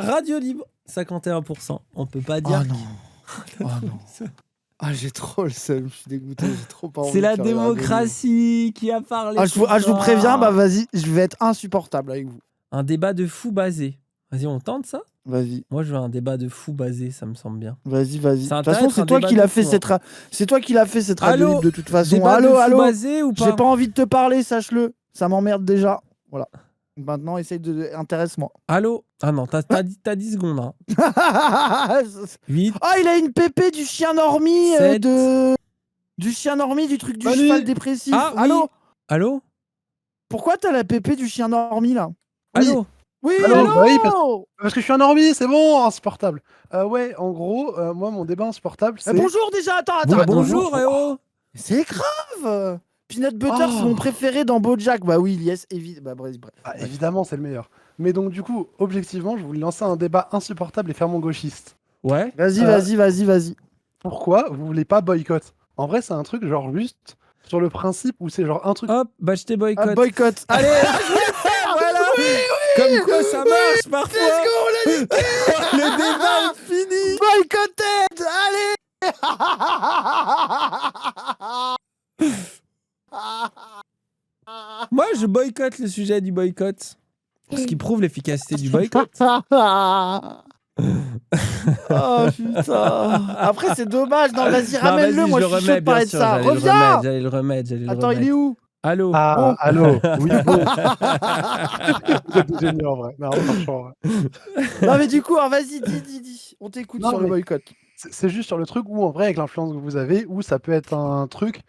Radio Libre, 51%. On peut pas dire. Oh non. Oh non. Ah, j'ai trop le seum, je suis dégoûté, j'ai trop pas envie C'est de la faire les radios libres. démocratie qui a parlé. Je vous préviens, bah vas-y, je vais être insupportable avec vous. Un débat de fou basé. Vas-y, on tente ça? Vas-y. Moi, je veux un débat de fou basé, ça me semble bien. Vas-y. De Ça toute façon, c'est toi qui l'as fait cette radio libre de toute façon. Débat de fou Allô. basé ou pas? J'ai pas envie de te parler, sache-le. Ça m'emmerde déjà. Voilà. Maintenant, essaye de... Intéresse-moi. Allô? Ah non, t'as 10 secondes. Hein. 8. Ah, il a une pépé du chien normie 7. Du chien normie, du truc du Salut. cheval dépressif. Ah, oui. Allô? Pourquoi t'as la pépé du chien normie, là? Allô? Oui, Allô, allô. bah oui, parce que je suis un normie, c'est bon, insupportable. Ouais, en gros, moi, mon débat insupportable, c'est... Bonjour déjà, attends. Bonjour, oh. C'est grave. Peanut Butter, c'est mon préféré dans BoJack. Bah oui, yes, évidemment. Bah, bref. Ah, évidemment, c'est le meilleur. Mais donc, du coup, objectivement, je voulais lancer un débat insupportable et faire mon gauchiste. Ouais. Vas-y. Pourquoi vous voulez pas boycott? En vrai, c'est un truc genre juste sur le principe où c'est genre un truc... Hop, bah je t'ai boycott. Boycott. Allez, voilà. Comme quoi ça marche parfois. let's go, on l'a niqué. Le débat est fini. Boycotted. Allez. Moi, je boycotte le sujet du boycott. Ce qui prouve l'efficacité du boycott. Oh putain. Après, c'est dommage. Non, vas-y, ramène-le. Vas-y, Moi, je suis chaud de parler de ça. Reviens. J'allais le remettre. Attends, il est où? Allô. Ah, allô. Oui, bon. Vous êtes des génies, en vrai. Non, franchement. Non, mais du coup, alors, vas-y, dis. On t'écoute Non, sur le mais- boycott. C'est juste sur le truc où, en vrai, avec l'influence que vous avez, où ça peut être un truc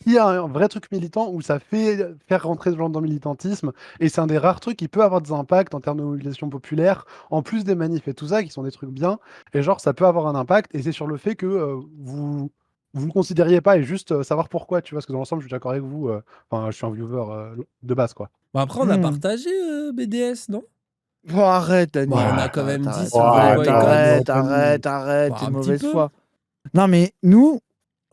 qui a un vrai truc militant, où ça fait faire rentrer ce genre dans le militantisme, et c'est un des rares trucs qui peut avoir des impacts en termes de mobilisation populaire, en plus des manifs et tout ça, qui sont des trucs bien, et genre, ça peut avoir un impact, et c'est sur le fait que vous le considériez pas, et juste savoir pourquoi, tu vois, parce que dans l'ensemble, je suis d'accord avec vous, enfin, je suis un viewer de base, quoi. Bon, après, on a partagé BDS, non? Oh, arrête, Annie. Bon, on a quand même dit sur Ouais, le boycott. Arrête, Bah, t'es un mauvaise petit peu. foi. Non, mais nous,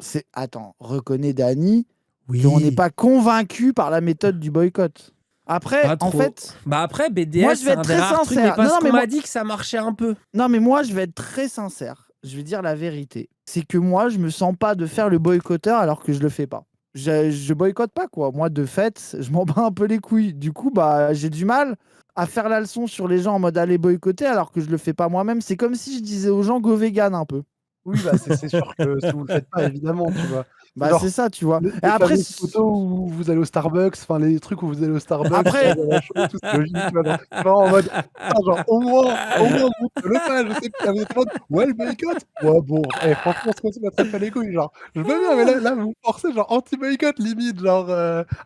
c'est... Attends, reconnais, Dani, qu'on n'est pas convaincu par la méthode du boycott. Après, Pas en trop. fait... Bah après, BDS, Moi, je vais c'est être un des très rares trucs, mais sincère. parce Non, qu'on mais m'a moi- dit que ça marchait un peu. Non, mais moi, je vais être très sincère. Je vais dire la vérité. C'est que moi, je me sens pas de faire le boycotteur alors que je le fais pas. Je boycotte pas, quoi. Moi, de fait, je m'en bats un peu les couilles. Du coup, bah, j'ai du mal à faire la leçon sur les gens en mode aller boycotter alors que je le fais pas moi-même. C'est comme si je disais aux gens go vegan un peu. Oui, bah, c'est sûr que si vous le faites pas, évidemment, tu vois. Bah, Genre, c'est ça, tu vois. Les Et après, fameuses photos où vous allez au Starbucks, enfin les trucs où vous allez au Starbucks, Après- dans la chose, tout, c'est logique, tu vois, genre en mode, putain, genre au moins, montre-le pas, je sais que t'avais pas de, ouais, le boycott, ouais, bon, franchement, ce qu'on très pas les couilles, genre, je veux bien, mais là, vous forcez, genre, anti-boycott, limite, genre,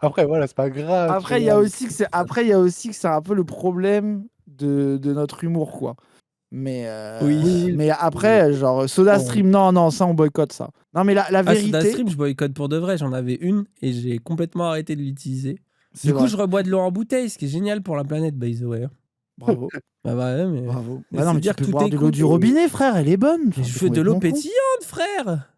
après, voilà, c'est pas grave. Après, il y a aussi que c'est un peu le problème de notre humour, quoi. Mais, Oui. mais après, genre, SodaStream, non, ça, on boycotte ça. Non, mais la Ah, vérité... SodaStream, je boycotte pour de vrai. J'en avais une et j'ai complètement arrêté de l'utiliser. C'est Du coup, vrai. je rebois de l'eau en bouteille, ce qui est génial pour la planète, by the way. Bravo. Bah ouais, mais... Bravo. Mais Bah non, c'est mais dire tu peux que tout boire est de l'eau cool. du robinet, frère, elle est bonne. Mais je fais de l'eau pétillante, frère.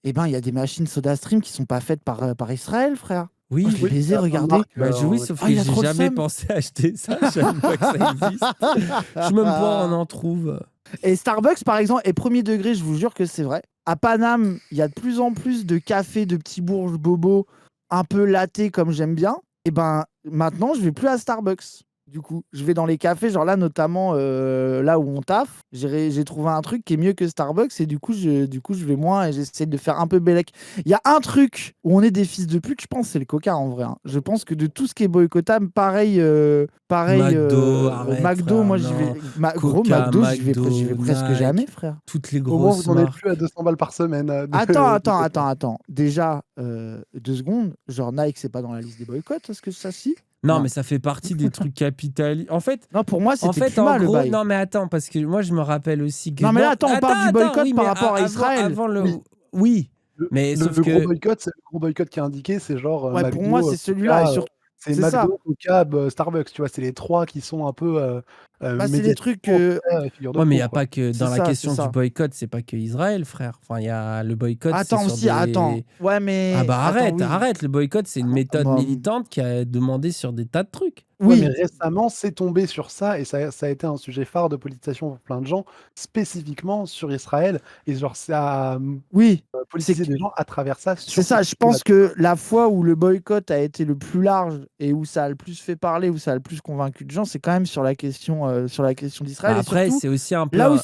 Eh ben, il y a des machines SodaStream qui sont pas faites par Israël, frère. Oui, Oh, je l'ai baisé, regardez. Bah oui, sauf que il a j'ai trop le jamais seum. pensé à acheter ça. Je savais pas que ça existe. Je me vois, on en trouve. Et Starbucks, par exemple, est premier degré, je vous jure que c'est vrai. À Paname, il y a de plus en plus de cafés, de petits bourges bobos, un peu lattés comme j'aime bien. Et ben, maintenant, je vais plus à Starbucks. Du coup, je vais dans les cafés, genre là, notamment là où on taffe. J'ai trouvé un truc qui est mieux que Starbucks et du coup, je vais moins et j'essaie de faire un peu bellec. Il y a un truc où on est des fils de pute, je pense, c'est le coca en vrai. Hein. Je pense que de tout ce qui est boycottable, pareil, McDo, arrête, McDo, frère, moi j'y non. vais. Gros, Coca, McDo, j'y vais McDo, presque Nike. jamais, frère. Toutes les Au moins, grosses vous n'en êtes marques. plus à 200 balles par semaine. Attends. Déjà, 2 secondes. Genre Nike, c'est pas dans la liste des boycotts, est-ce que ça si? Non, mais ça fait partie des trucs capitalistes. En fait, Non, pour moi, c'était plus en mal le gros, bail. non, mais attends, parce que moi, je me rappelle aussi que. Non, mais là, attends, on parle du boycott oui, par mais rapport à Israël. Avant le. Oui. Oui, mais Le sauf gros que. boycott, c'est le gros boycott qui est indiqué, c'est genre Ouais, McDo, pour moi, c'est celui-là. Coca, Et surtout, c'est c'est ça. McDo, Coca, Starbucks, tu vois, c'est les trois qui sont un peu Bah, c'est des trucs. Figure de Ouais, mais il n'y proue, a quoi. pas que C'est dans la ça, c'est question du ça. boycott, c'est pas que Israël, frère. Enfin, il y a le boycott, c'est Attends sur aussi, attends. des. Ouais, Ah mais. bah Attends, arrête, oui. arrête. Le boycott, c'est une méthode Bah, militante qui a demandé sur des tas de trucs. Ouais, mais oui. récemment, c'est tombé sur ça et ça a été un sujet phare de politisation pour plein de gens, spécifiquement sur Israël et genre ça a, Oui. C'est politisé que- des gens à travers ça c'est sur ce ça. Je sujet-là. pense que la fois où le boycott a été le plus large et où ça a le plus fait parler, où ça a le plus convaincu de gens, c'est quand même sur la question d'Israël. Bah Et après, surtout, c'est aussi un peu. là où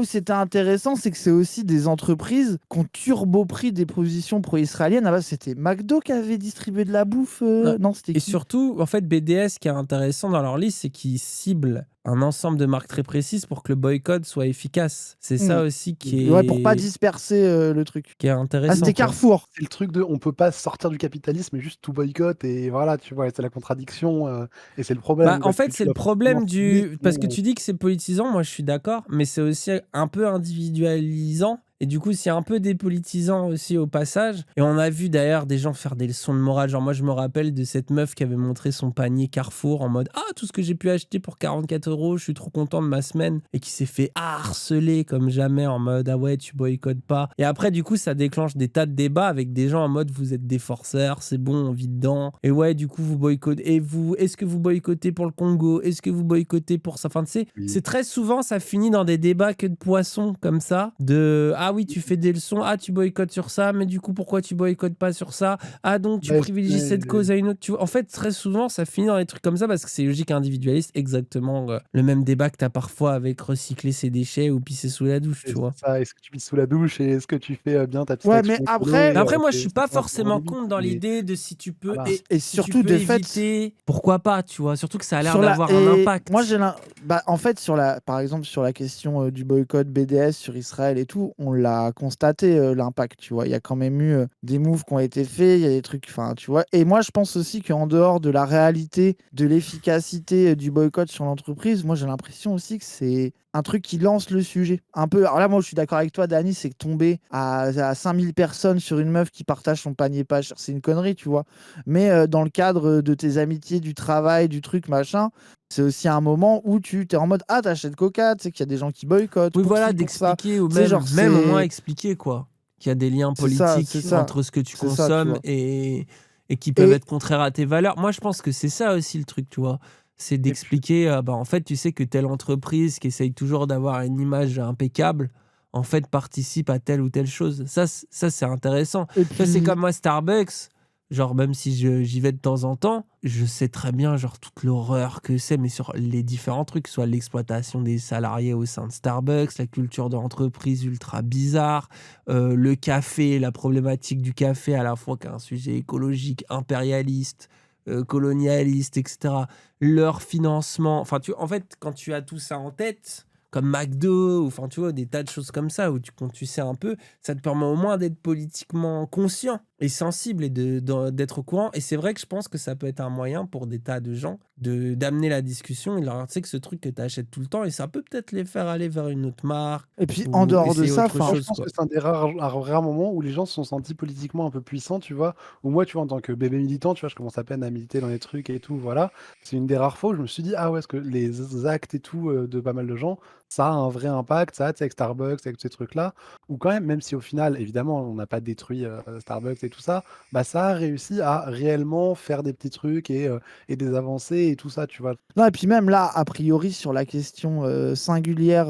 c'était intéressant, c'est que c'est aussi des entreprises qui ont turbo pris des positions pro-israéliennes. Là-bas, c'était McDo qui avait distribué de la bouffe. Ouais. Non, c'était Et qui? surtout, en fait, BDS, ce qui est intéressant dans leur liste, c'est qu'ils ciblent un ensemble de marques très précises pour que le boycott soit efficace. C'est ça aussi Ouais, pour pas disperser le truc. qui est Ah, intéressant. c'était quoi. Carrefour. C'est le truc de on peut pas sortir du capitalisme et juste tout boycott et voilà, tu vois, et c'est la contradiction et c'est le problème. Bah, quoi, en fait, tu c'est le dois forcément problème cibler, du. Parce que sinon, tu dis que c'est politisant, moi je suis d'accord, mais c'est aussi un peu individualisant. Et du coup, c'est un peu dépolitisant aussi au passage. Et on a vu d'ailleurs des gens faire des leçons de morale. Genre, moi, je me rappelle de cette meuf qui avait montré son panier Carrefour en mode ah, tout ce que j'ai pu acheter pour 44 €, je suis trop content de ma semaine. Et qui s'est fait harceler comme jamais en mode ah ouais, tu boycottes pas. Et après, du coup, ça déclenche des tas de débats avec des gens en mode vous êtes des forceurs, c'est bon, on vit dedans. Et ouais, du coup, vous boycottez. Et vous, est-ce que vous boycottez pour le Congo? Est-ce que vous boycottez pour ça? Enfin, tu sais, oui. c'est très souvent, ça finit dans des débats que de poissons comme ça. De ah oui, tu fais des leçons, ah tu boycottes sur ça, mais du coup, pourquoi tu boycottes pas sur ça? Ah donc tu Ouais, privilégies cette cause à une autre. Tu vois, en fait, très souvent, ça finit dans des trucs comme ça parce que c'est logique individualiste, exactement le même débat que tu as parfois avec recycler ses déchets ou pisser sous la douche, tu c'est vois. ça. Est-ce que tu pisses sous la douche et est-ce que tu fais bien ta petite Ouais, action mais écolo après, Mais après, moi, je c'est suis ça pas commence à avoir forcément des limites, contre dans mais l'idée de si tu peux voilà. et si tu surtout peux de fait, éviter, pourquoi pas, tu vois. Surtout que ça a l'air sur la d'avoir un et impact. moi bah, en fait par exemple sur la question du boycott BDS sur Israël et tout, on l'a constaté l'impact, tu vois. Il y a quand même eu des moves qui ont été faits, il y a des trucs, enfin, tu vois. Et moi, je pense aussi qu'en dehors de la réalité, de l'efficacité du boycott sur l'entreprise, moi, j'ai l'impression aussi que c'est un truc qui lance le sujet. Un peu. Alors là, moi, je suis d'accord avec toi, Dani, c'est que tomber à 5000 personnes sur une meuf qui partage son panier pas cher, c'est une connerie, tu vois. Mais dans le cadre de tes amitiés, du travail, du truc, machin, c'est aussi un moment où tu es en mode ah, t'achètes Coca, tu sais qu'il y a des gens qui boycottent Oui, pour voilà, ci, pour ça. d'expliquer ou Tu sais, genre, même au moins c'est expliquer quoi, qu'il y a des liens c'est politiques ça, entre ce que tu c'est ça, tu consommes vois. et qui peuvent Et être contraires à tes valeurs. Moi, je pense que c'est ça aussi le truc, tu vois. C'est Et puis, d'expliquer, bah, en fait, tu sais que telle entreprise qui essaye toujours d'avoir une image impeccable, en fait, participe à telle ou telle chose. Ça c'est intéressant. et Ça, c'est puis comme moi, Starbucks. Genre, même si j'y vais de temps en temps, je sais très bien, genre, toute l'horreur que c'est, mais sur les différents trucs, soit l'exploitation des salariés au sein de Starbucks, la culture de l'entreprise ultra bizarre, le café, la problématique du café, à la fois qu'un sujet écologique, impérialiste, colonialiste, etc. Leur financement. Enfin, en fait, quand tu as tout ça en tête, comme McDo, ou enfin, tu vois, des tas de choses comme ça, où quand tu sais un peu, ça te permet au moins d'être politiquement conscient et sensible et d'être au courant. Et c'est vrai que je pense que ça peut être un moyen pour des tas de gens d'amener la discussion et de leur dire, tu sais que ce truc que tu achètes tout le temps, et ça peut peut-être les faire aller vers une autre marque et puis en ou dehors de essayer ça, autre enfin, moi, je chose, pense quoi. que c'est un des rares moments où les gens se sont sentis politiquement un peu puissants, tu vois. Ou moi, tu vois, en tant que bébé militant, tu vois, je commence à peine à militer dans les trucs et tout, voilà. C'est une des rares fois où je me suis dit, ah ouais, est-ce que les actes et tout de pas mal de gens, ça a un vrai impact, ça, tu sais, avec Starbucks, avec tous ces trucs-là. Ou quand même si au final, évidemment, on n'a pas détruit Starbucks et tout ça, bah ça a réussi à réellement faire des petits trucs et des avancées et tout ça, tu vois. non, et puis même là, a priori, sur la question singulière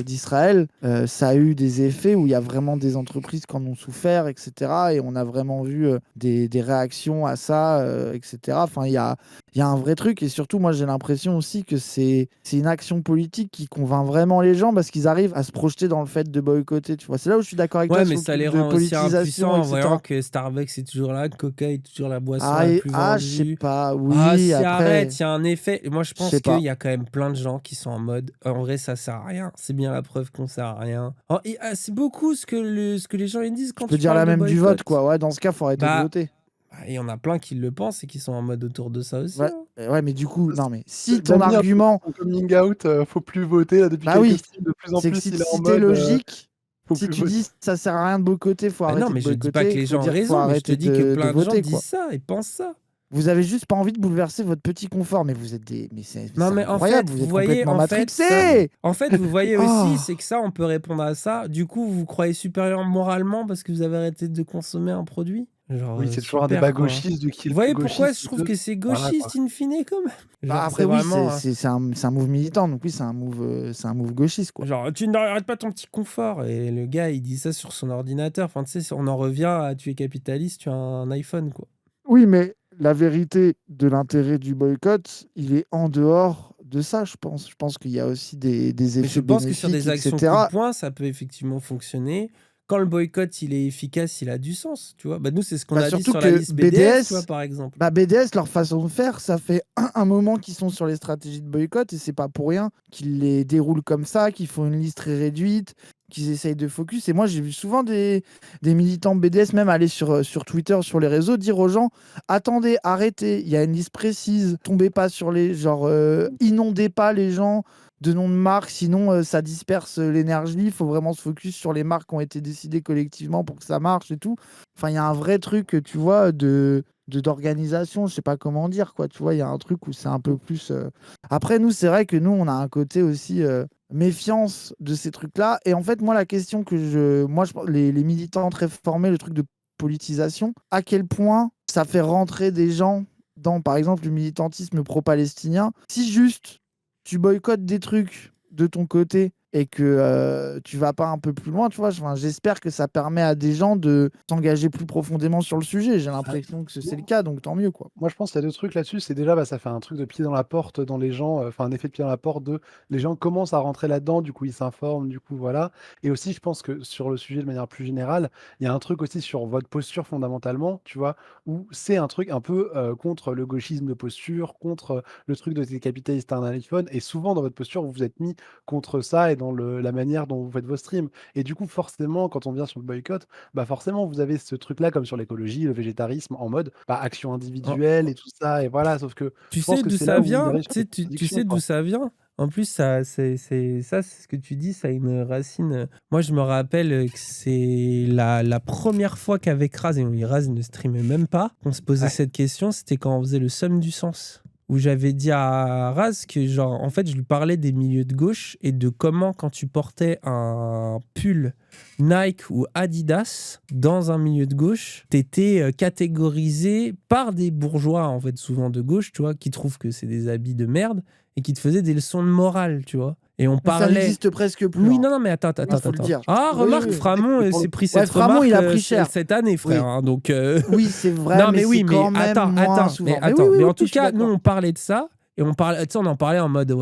d'Israël, ça a eu des effets où il y a vraiment des entreprises qui en ont souffert, etc. Et on a vraiment vu des réactions à ça, etc. Enfin, il y a un vrai truc. Et surtout, moi, j'ai l'impression aussi que c'est une action politique qui convainc vraiment les gens parce qu'ils arrivent à se projeter dans le fait de boycotter. Tu vois, c'est là où je suis d'accord avec Ouais, toi mais sur le ça truc les de rend aussi politisation, impuissants en voyant etc. que Starbucks est toujours là, que Coca est toujours la boisson Ah, la plus je sais vendue. pas. Ah, Oui, si, après, arrête, il y a un effet. Moi, je je sais pense qu'il pas. y a quand même plein de gens qui sont en mode en vrai, ça sert à rien. C'est bien la preuve qu'on sert à rien. C'est beaucoup ce que les gens ils disent Je quand peux tu dire parles la de même du vote, boycott. quoi. Ouais, dans ce cas, faut arrêter de Bah, voter. il y en a plein qui le pensent et qui sont en mode autour de ça aussi, Ouais, hein. ouais, mais du coup, non, mais si ton Dany, un peu argument, son coming out, faut plus voter là depuis bah quelques oui, streams, de plus en c'est que plus si, il est en si t'es mode logique, faut si plus tu voter. dis ça sert à rien de boycotter, faut Bah non, arrêter de mais je dis pas boycotter, que il les faut gens ont dire qu'il faut raison, mais je te arrêter dis que de plein de gens voter, disent quoi. ça et pensent ça. Vous avez juste pas envie de bouleverser votre petit confort, mais vous êtes des. Mais c'est Non, mais en incroyable, fait, vous vous êtes voyez, complètement en fait, ça, matrixés. en fait, vous voyez Oh. aussi, c'est que ça, on peut répondre à ça. Du coup, vous vous croyez supérieur moralement parce que vous avez arrêté de consommer un produit? Genre, Oui, c'est toujours un débat super, quoi. gauchiste de qui est Vous le plus voyez pourquoi gauchiste je des trouve 2. que c'est Voilà, quoi. gauchiste in fine, quand même? Bah Genre, c'est après, oui, vraiment. c'est un move militant, donc oui, c'est un move gauchiste, quoi. Genre, tu n'arrêtes pas ton petit confort. Et le gars, il dit ça sur son ordinateur. Enfin, tu sais, on en revient à tu es capitaliste, tu as un iPhone, quoi. Oui, mais la vérité de l'intérêt du boycott, il est en dehors de ça, je pense. Je pense qu'il y a aussi des Mais je effets pense que sur bénéfiques, des actions coup de etc. poing, ça peut effectivement fonctionner. Quand le boycott, il est efficace, il a du sens, tu vois. Bah, nous, c'est ce qu'on Bah a dit surtout sur la que liste BDS, tu vois, par exemple. BDS, leur façon de faire, ça fait un moment qu'ils sont sur les stratégies de boycott et c'est pas pour rien qu'ils les déroulent comme ça, qu'ils font une liste très réduite, qu'ils essayent de focus. Et moi, j'ai vu souvent des militants BDS, même aller sur Twitter, sur les réseaux, dire aux gens attendez, arrêtez, il y a une liste précise, tombez pas sur les. Genre, inondez pas les gens de noms de marques, sinon ça disperse l'énergie. Il faut vraiment se focus sur les marques qui ont été décidées collectivement pour que ça marche et tout. Enfin, il y a un vrai truc, tu vois, d'organisation, je sais pas comment dire, quoi. Tu vois, il y a un truc où c'est un peu plus. Après, nous, c'est vrai que nous, on a un côté aussi méfiance de ces trucs-là. Et en fait, moi, la question que les militants très formés, le truc de politisation, à quel point ça fait rentrer des gens dans, par exemple, le militantisme pro-palestinien. Si juste tu boycottes des trucs de ton côté et que tu vas pas un peu plus loin, tu vois, enfin, j'espère que ça permet à des gens de s'engager plus profondément sur le sujet. J'ai Ah, l'impression que c'est le cas, donc tant mieux, quoi. moi, je pense qu'il y a 2 trucs là-dessus. C'est déjà, bah, ça fait un truc de pied dans la porte dans les gens, enfin un effet de pied dans la porte de les gens commencent à rentrer là-dedans, du coup ils s'informent, du coup voilà. Et aussi, je pense que sur le sujet de manière plus générale, il y a un truc aussi sur votre posture fondamentalement, tu vois? Où c'est un truc un peu, contre le gauchisme de posture, contre, le truc de «tu capitaliste, tu un iPhone» et souvent dans votre posture, vous vous êtes mis contre ça et dans la manière dont vous faites vos streams. Et du coup, forcément, quand on vient sur le boycott, bah, forcément, vous avez ce truc-là comme sur l'écologie, le végétarisme en mode, bah, action En- individuelle et tout ça et voilà, sauf que Tu je pense sais que d'où c'est là ça où il vient? arrive sur Tu des sais, tu contradictions, sais d'où quoi. ça vient? En plus, ça, c'est ce que tu dis, ça a une racine. Moi, je me rappelle que c'est la première fois qu'avec Raz, et Raz ne streamait même pas, qu'on se posait Ouais. cette question, c'était quand on faisait le Somme du Sens. Où j'avais dit à Raz que, genre, en fait, je lui parlais des milieux de gauche et de comment, quand tu portais un pull Nike ou Adidas dans un milieu de gauche, t'étais catégorisé par des bourgeois, en fait, souvent de gauche, tu vois, qui trouvent que c'est des habits de merde et qui te faisaient des leçons de morale, tu vois. Et on Mais ça parlait. n'existe presque plus, Oui, hein. non, non, mais attends, Il faut le dire. Ah, Oui, remarque, oui. Framont Mais pour le s'est pris Ouais, cette Framont, remarque il a pris cher. cette année, frère. Oui. Hein, donc, Oui, c'est vrai, non, mais mais c'est oui, mais quand même moins souvent. mais Oui, en oui, tout je suis cas, nous, d'accord. on parlait de ça. Et on parlait, tu sais, on en parlait en mode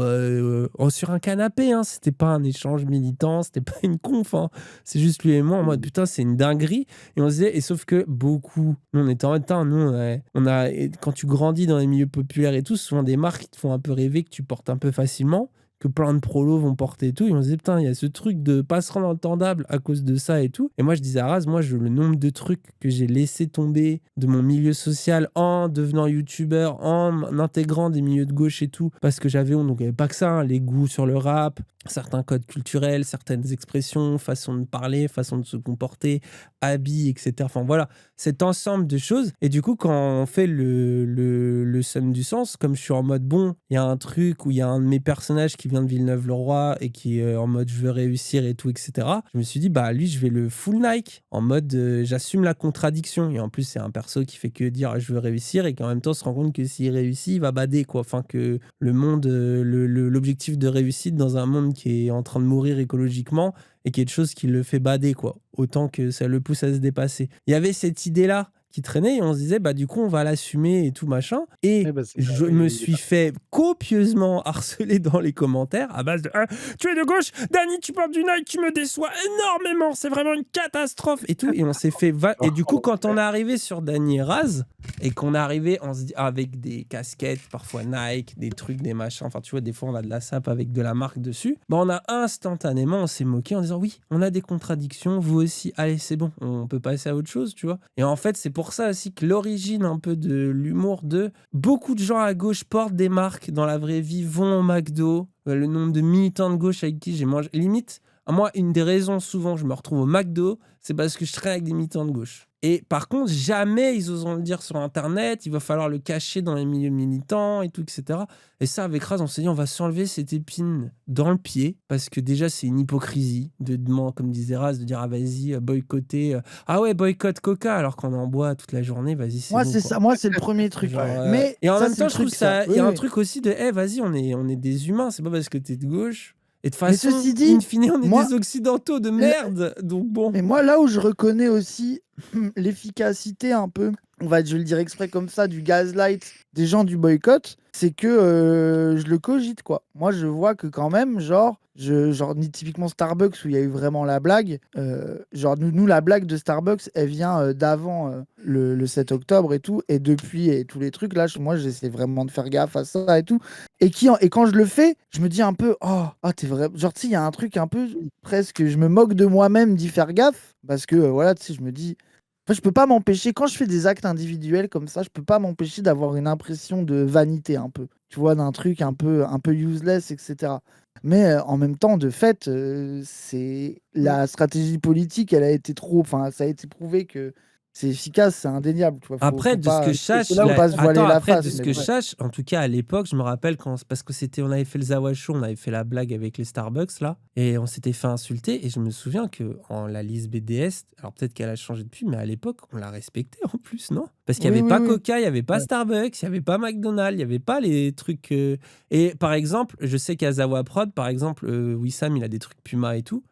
sur un canapé, hein, c'était pas un échange militant, c'était pas une conf, hein. C'est juste lui et moi en mode putain, c'est une dinguerie. Et on se disait, et sauf que beaucoup, nous on était en temps, nous et quand tu grandis dans les milieux populaires et tout, souvent des marques qui te font un peu rêver, que tu portes un peu facilement, que plein de prolos vont porter et tout. Et on se disait, putain, il y a ce truc de pas se rendre entendable à cause de ça et tout. Et moi, je disais à Raz, le nombre de trucs que j'ai laissé tomber de mon milieu social en devenant youtubeur, en intégrant des milieux de gauche et tout, parce que j'avais honte. Donc, il n'y avait pas que ça, hein, les goûts sur le rap, certains codes culturels, certaines expressions, façon de parler, façon de se comporter, habits, etc. Enfin, voilà, cet ensemble de choses. Et du coup, quand on fait le Somme du Sens, comme je suis en mode, bon, il y a un truc où il y a un de mes personnages qui vient de Villeneuve-le-Roi et qui est en mode, je veux réussir et tout, etc. Je me suis dit, bah, lui, je vais le full Nike, en mode, j'assume la contradiction. Et en plus, c'est un perso qui fait que dire, je veux réussir, et qu'en même temps, se rend compte que s'il réussit, il va bader, quoi. Enfin, que le monde, l'objectif de réussite dans un monde qui est en train de mourir écologiquement et quelque chose qui le fait bader, quoi. Autant que ça le pousse à se dépasser. Il y avait cette idée-là qui traînait et on se disait, bah du coup, on va l'assumer et tout machin. Et Eh ben, c'est ça, je et me il est suis pas fait copieusement harceler dans les commentaires à base de tu es de gauche, Dany, tu portes du Nike, tu me déçois énormément, c'est vraiment une catastrophe et tout. Et on s'est fait et du coup, quand on est arrivé sur Dany et Raz et qu'on est arrivé avec des casquettes, parfois Nike, des trucs, des machins, enfin tu vois, des fois on a de la sape avec de la marque dessus, bah on a instantanément, on s'est moqué en disant oui, on a des contradictions, vous aussi, allez c'est bon, on peut passer à autre chose, tu vois. Et en fait, c'est pour ça aussi que l'origine un peu de l'humour de beaucoup de gens à gauche portent des marques dans la vraie vie, vont au McDo, le nombre de militants de gauche avec qui j'ai mangé, limite, Moi, une des raisons, souvent, je me retrouve au McDo, c'est parce que je traîne avec des militants de gauche. Et par contre, jamais ils oseront le dire sur Internet, il va falloir le cacher dans les milieux militants et tout, etc. Et ça, avec Raz, on s'est dit, on va s'enlever cette épine dans le pied, parce que déjà, c'est une hypocrisie de demander, comme disait Raz, de dire, ah vas-y, boycotter. Ah ouais, boycott Coca, alors qu'on en boit toute la journée, vas-y, c'est Moi, bon, c'est quoi. ça. Moi, c'est le premier truc. Genre, Mais et en ça, même c'est temps, le je trouve truc, ça. ça, il y a Oui, un oui. truc aussi de, vas-y, on est des humains, c'est pas parce que t'es de gauche. Et de toute Mais façon, ceci dit, in fine, on est moi, des occidentaux de merde. Donc bon. mais moi, là où je reconnais aussi l'efficacité un peu, je vais le dire exprès comme ça, du gaslight des gens du boycott, c'est que je le cogite, quoi. Moi, je vois que quand même, typiquement Starbucks, où il y a eu vraiment la blague, nous, la blague de Starbucks, elle vient d'avant le 7 octobre et tout, et depuis, et tous les trucs, là, moi, j'essaie vraiment de faire gaffe à ça et tout. Et quand je le fais, je me dis un peu, t'es vrai. Genre, tu sais, il y a un truc un peu presque, je me moque de moi-même d'y faire gaffe, parce que, voilà, tu sais, je me dis. Enfin, je peux pas m'empêcher, quand je fais des actes individuels comme ça, je peux pas m'empêcher d'avoir une impression de vanité un peu, tu vois, d'un truc un peu useless, etc. Mais en même temps, de fait, c'est la stratégie politique, elle a été enfin, ça a été prouvé que c'est efficace, c'est indéniable, tu vois. Après, de ce que je sache, faut pas se voiler la après, de face. ce Mais que bon. je sache, en tout cas à l'époque, je me rappelle parce que on avait fait le Zawa Show, on avait fait la blague avec les Starbucks là, et on s'était fait insulter. Et je me souviens que en la liste BDS, alors peut-être qu'elle a changé depuis, mais à l'époque, on la respectait en plus, non? Parce qu'il n'y Oui, avait oui, pas oui. Coca, il n'y avait pas Ouais. Starbucks, il n'y avait pas McDonald's, il n'y avait pas les trucs. Et par exemple, je sais qu'à Zawa Prod, par exemple, Wissam, il a des trucs Puma et tout.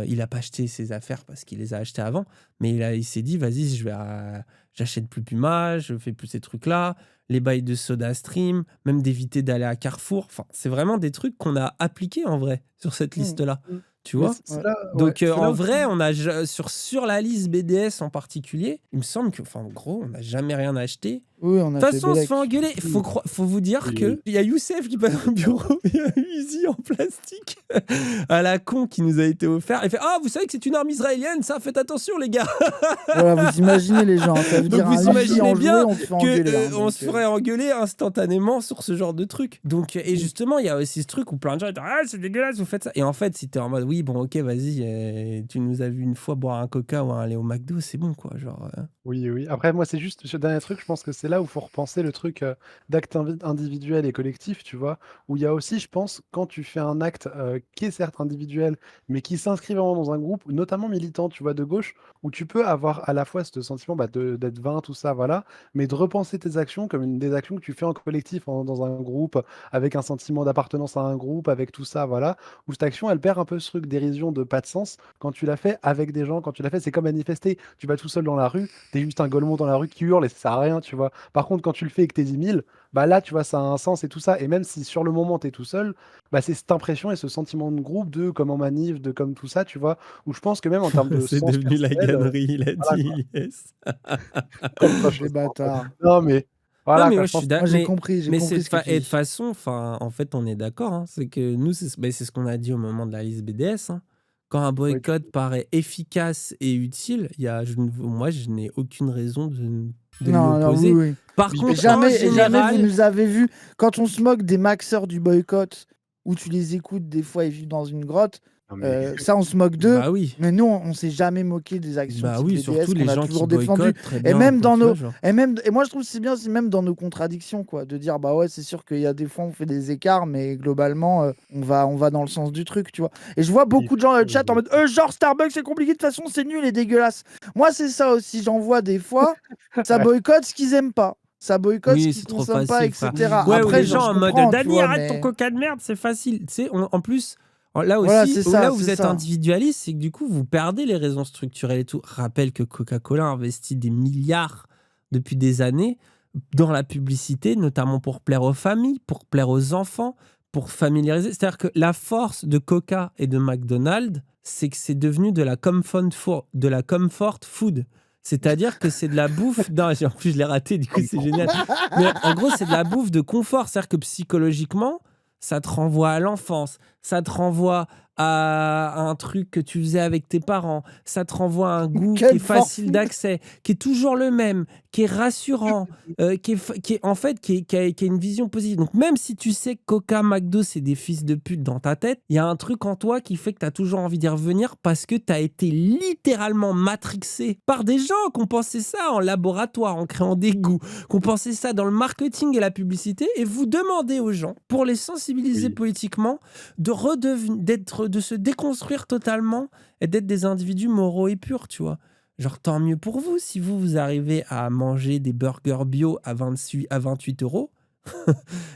Il n'a pas acheté ses affaires parce qu'il les a achetées avant, mais il s'est dit, vas-y, j'achète plus Puma, je fais plus ces trucs-là, les bails de SodaStream, même d'éviter d'aller à Carrefour. Enfin, c'est vraiment des trucs qu'on a appliqués en vrai sur cette liste-là. Mm. Tu Mais vois? c'est là, Donc c'est là en où vrai, on a sur la liste BDS en particulier, il me semble que, enfin, en gros, on n'a jamais rien acheté. Oui, on De a toute fait façon, on se Bélec. fait engueuler. Faut vous dire Oui, que il y a Youssef qui passe au bureau, il y a Uzi en plastique à la con qui nous a été offert. Il fait, vous savez que c'est une arme israélienne, ça, faites attention les gars. Voilà, vous imaginez les gens, ça veut Donc dire vous un Uzi imaginez en bien jouet, on te fait engueuler. on se ferait engueuler instantanément sur ce genre de truc. Donc et justement, il y a aussi ce truc où plein de gens disent, c'est dégueulasse, vous faites ça. Et en fait, si t'es en mode oui, bon, ok, vas-y, tu nous as vu une fois boire un Coca ou aller au McDo, c'est bon quoi, genre. Oui, oui. Après, moi, c'est juste ce dernier truc, je pense que c'est là où il faut repenser le truc d'acte individuel et collectif, tu vois, où il y a aussi, je pense, quand tu fais un acte qui est certes individuel, mais qui s'inscrit vraiment dans un groupe, notamment militant, tu vois, de gauche, où tu peux avoir à la fois ce sentiment d'être vain, tout ça, voilà, mais de repenser tes actions comme des actions que tu fais en collectif, dans un groupe, avec un sentiment d'appartenance à un groupe, avec tout ça, voilà, où cette action, elle perd un peu ce truc dérision de pas de sens quand tu l'as fait avec des gens, quand tu l'as fait, c'est comme manifester, tu vas tout seul dans la rue, t'es juste un golemon dans la rue qui hurle et ça sert à rien, tu vois. Par contre, quand tu le fais et que t'es 10 000, bah là, tu vois, ça a un sens et tout ça. Et même si sur le moment t'es tout seul, bah c'est cette impression et ce sentiment de groupe, de comme en manif, de comme tout ça, tu vois, où je pense que même en termes de C'est sens devenu la personnel, gannerie, il a voilà, quoi. dit yes. Comme quoi, je Des trouve ça, en fait. bâtards. Non, mais Non, voilà, mais quoi, moi, je je suis pense. d'accord. Moi, j'ai Mais compris ce que tu et de dis. façon, en fait, on est d'accord. C'est que nous, c'est ce qu'on a dit au moment de la liste BDS. Quand un Oui, boycott paraît efficace et utile, moi, je n'ai aucune raison de m'y Non, oui, opposer. oui. Par Oui, Et contre, en jamais vous général, nous avez vu, quand on se moque des maxeurs du boycott, où tu les écoutes des fois, ils vivent dans une grotte, non, mais ça, on se moque d'eux. bah oui. Mais nous, on s'est jamais moqué des actions Bah type oui, BDS surtout les qu'on a gens qui toujours défendu. boycottent, très Et bien. même Enfin, dans tu vois, nos, genre. et moi, je trouve que c'est bien, c'est même dans nos contradictions, quoi, de dire, bah ouais, c'est sûr qu'il y a des fois, on fait des écarts, mais globalement, on va dans le sens du truc, tu vois. Et je vois oui, beaucoup de gens dans le chat en oui. mode, genre Starbucks, c'est compliqué, de toute façon, c'est nul et dégueulasse. Moi, c'est ça aussi, j'en vois des fois, ça boycotte ce qu'ils aiment pas. Ça boycotte ce Oui, qu'ils c'est trop consomment pas, facile, frère. etc. Ouais, ou Après, les genre, gens je en mode comprends, tu Dani, vois, arrête ton mais coca de merde, c'est facile. Tu sais, en plus, là voilà, aussi, c'est ça, là où c'est vous êtes ça. individualiste, c'est que du coup, vous perdez les raisons structurelles et tout. Rappelle que Coca-Cola investit des milliards depuis des années dans la publicité, notamment pour plaire aux familles, pour plaire aux enfants, pour familiariser. C'est-à-dire que la force de Coca et de McDonald's, c'est que c'est devenu de la comfort food. C'est-à-dire que c'est de la bouffe. Non, en plus, je l'ai raté, du coup, c'est génial. Mais en gros, c'est de la bouffe de confort. C'est-à-dire que psychologiquement, ça te renvoie à l'enfance. ça te renvoie à un truc que tu faisais avec tes parents, ça te renvoie à un goût qui Quel est facile forfait. d'accès, qui est toujours le même, qui est rassurant, qui a une vision positive. Donc même si tu sais que Coca, McDo, c'est des fils de pute dans ta tête, il y a un truc en toi qui fait que tu as toujours envie d'y revenir parce que tu as été littéralement matrixé par des gens qui ont pensé ça en laboratoire, en créant des goûts, qui ont pensé ça dans le marketing et la publicité, et vous demandez aux gens, pour les sensibiliser Oui. politiquement, de se déconstruire totalement et d'être des individus moraux et purs, tu vois. Genre, tant mieux pour vous si vous arrivez à manger des burgers bio à 28 euros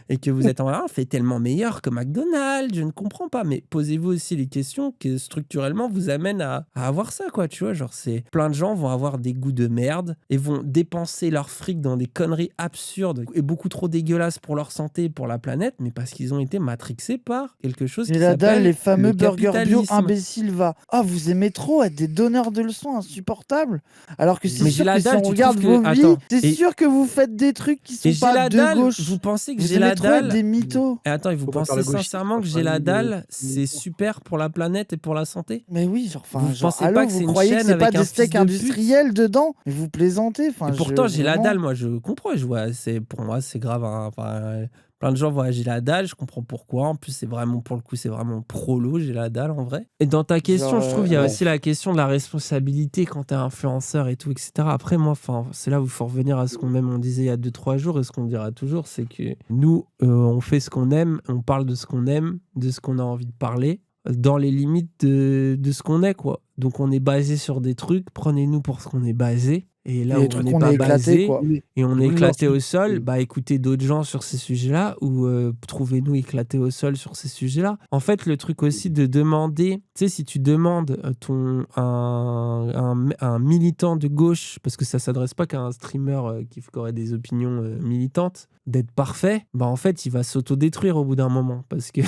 et que vous êtes en on fait tellement meilleur que McDonald's, je ne comprends pas. Mais posez-vous aussi les questions qui structurellement vous amènent à avoir ça, quoi, tu vois. Genre, c'est plein de gens vont avoir des goûts de merde et vont dépenser leur fric dans des conneries absurdes et beaucoup trop dégueulasses pour leur santé et pour la planète, mais parce qu'ils ont été matrixés par quelque chose J'ai qui la dalle, les s'appelle fameux le burgers bio capitalisme. imbéciles va. Ah, vous aimez trop être des donneurs de leçons insupportables. Alors que c'est Mais j'ai sûr la que si dalle, on tu regarde trouves que... vos vies, Attends. c'est Et, sûr que vous faites des trucs qui et sont j'ai pas la de dalle, gauche. vous pensez que Vous j'ai aimez la trop être dalle... des mythos. Et attends, et vous Faut pas faire pensez le gauchisme, sincèrement que faut j'ai pas la nier dalle, les c'est super pour la planète et pour la santé? Mais oui, genre, Vous enfin, genre, pensez allô, pas que vous c'est une croyez que chaîne c'est pas avec un des fils steaks de pute? industriels dedans? Mais vous plaisantez, Et enfin, pourtant, j'ai la vraiment. dalle, moi, je comprends. Je vois, pour moi, c'est grave. Enfin, plein de gens voient, j'ai la dalle, je comprends pourquoi. En plus, c'est vraiment, pour le coup, c'est vraiment prolo, j'ai la dalle en vrai. Et dans ta question, Genre, je trouve, il y a Ouais. aussi la question de la responsabilité quand t'es influenceur et tout, etc. Après, moi, c'est là où il faut revenir à ce qu'on même on disait il y a 2-3 jours et ce qu'on dira toujours, c'est que nous, on fait ce qu'on aime, on parle de ce qu'on aime, de ce qu'on a envie de parler, dans les limites de ce qu'on est, quoi. Donc, on est basé sur des trucs, prenez-nous pour ce qu'on est basé. Et là les où on trucs n'est qu'on pas est éclaté, basé quoi. Oui, et on est oui, non, éclaté si. au sol, Oui. bah écoutez d'autres gens sur ces sujets-là ou trouvez-nous éclatés au sol sur ces sujets-là. En fait, le truc aussi de demander, tu sais, si tu demandes un militant de gauche, parce que ça s'adresse pas qu'à un streamer qui aurait des opinions militantes, d'être parfait, bah en fait, il va s'autodétruire au bout d'un moment parce que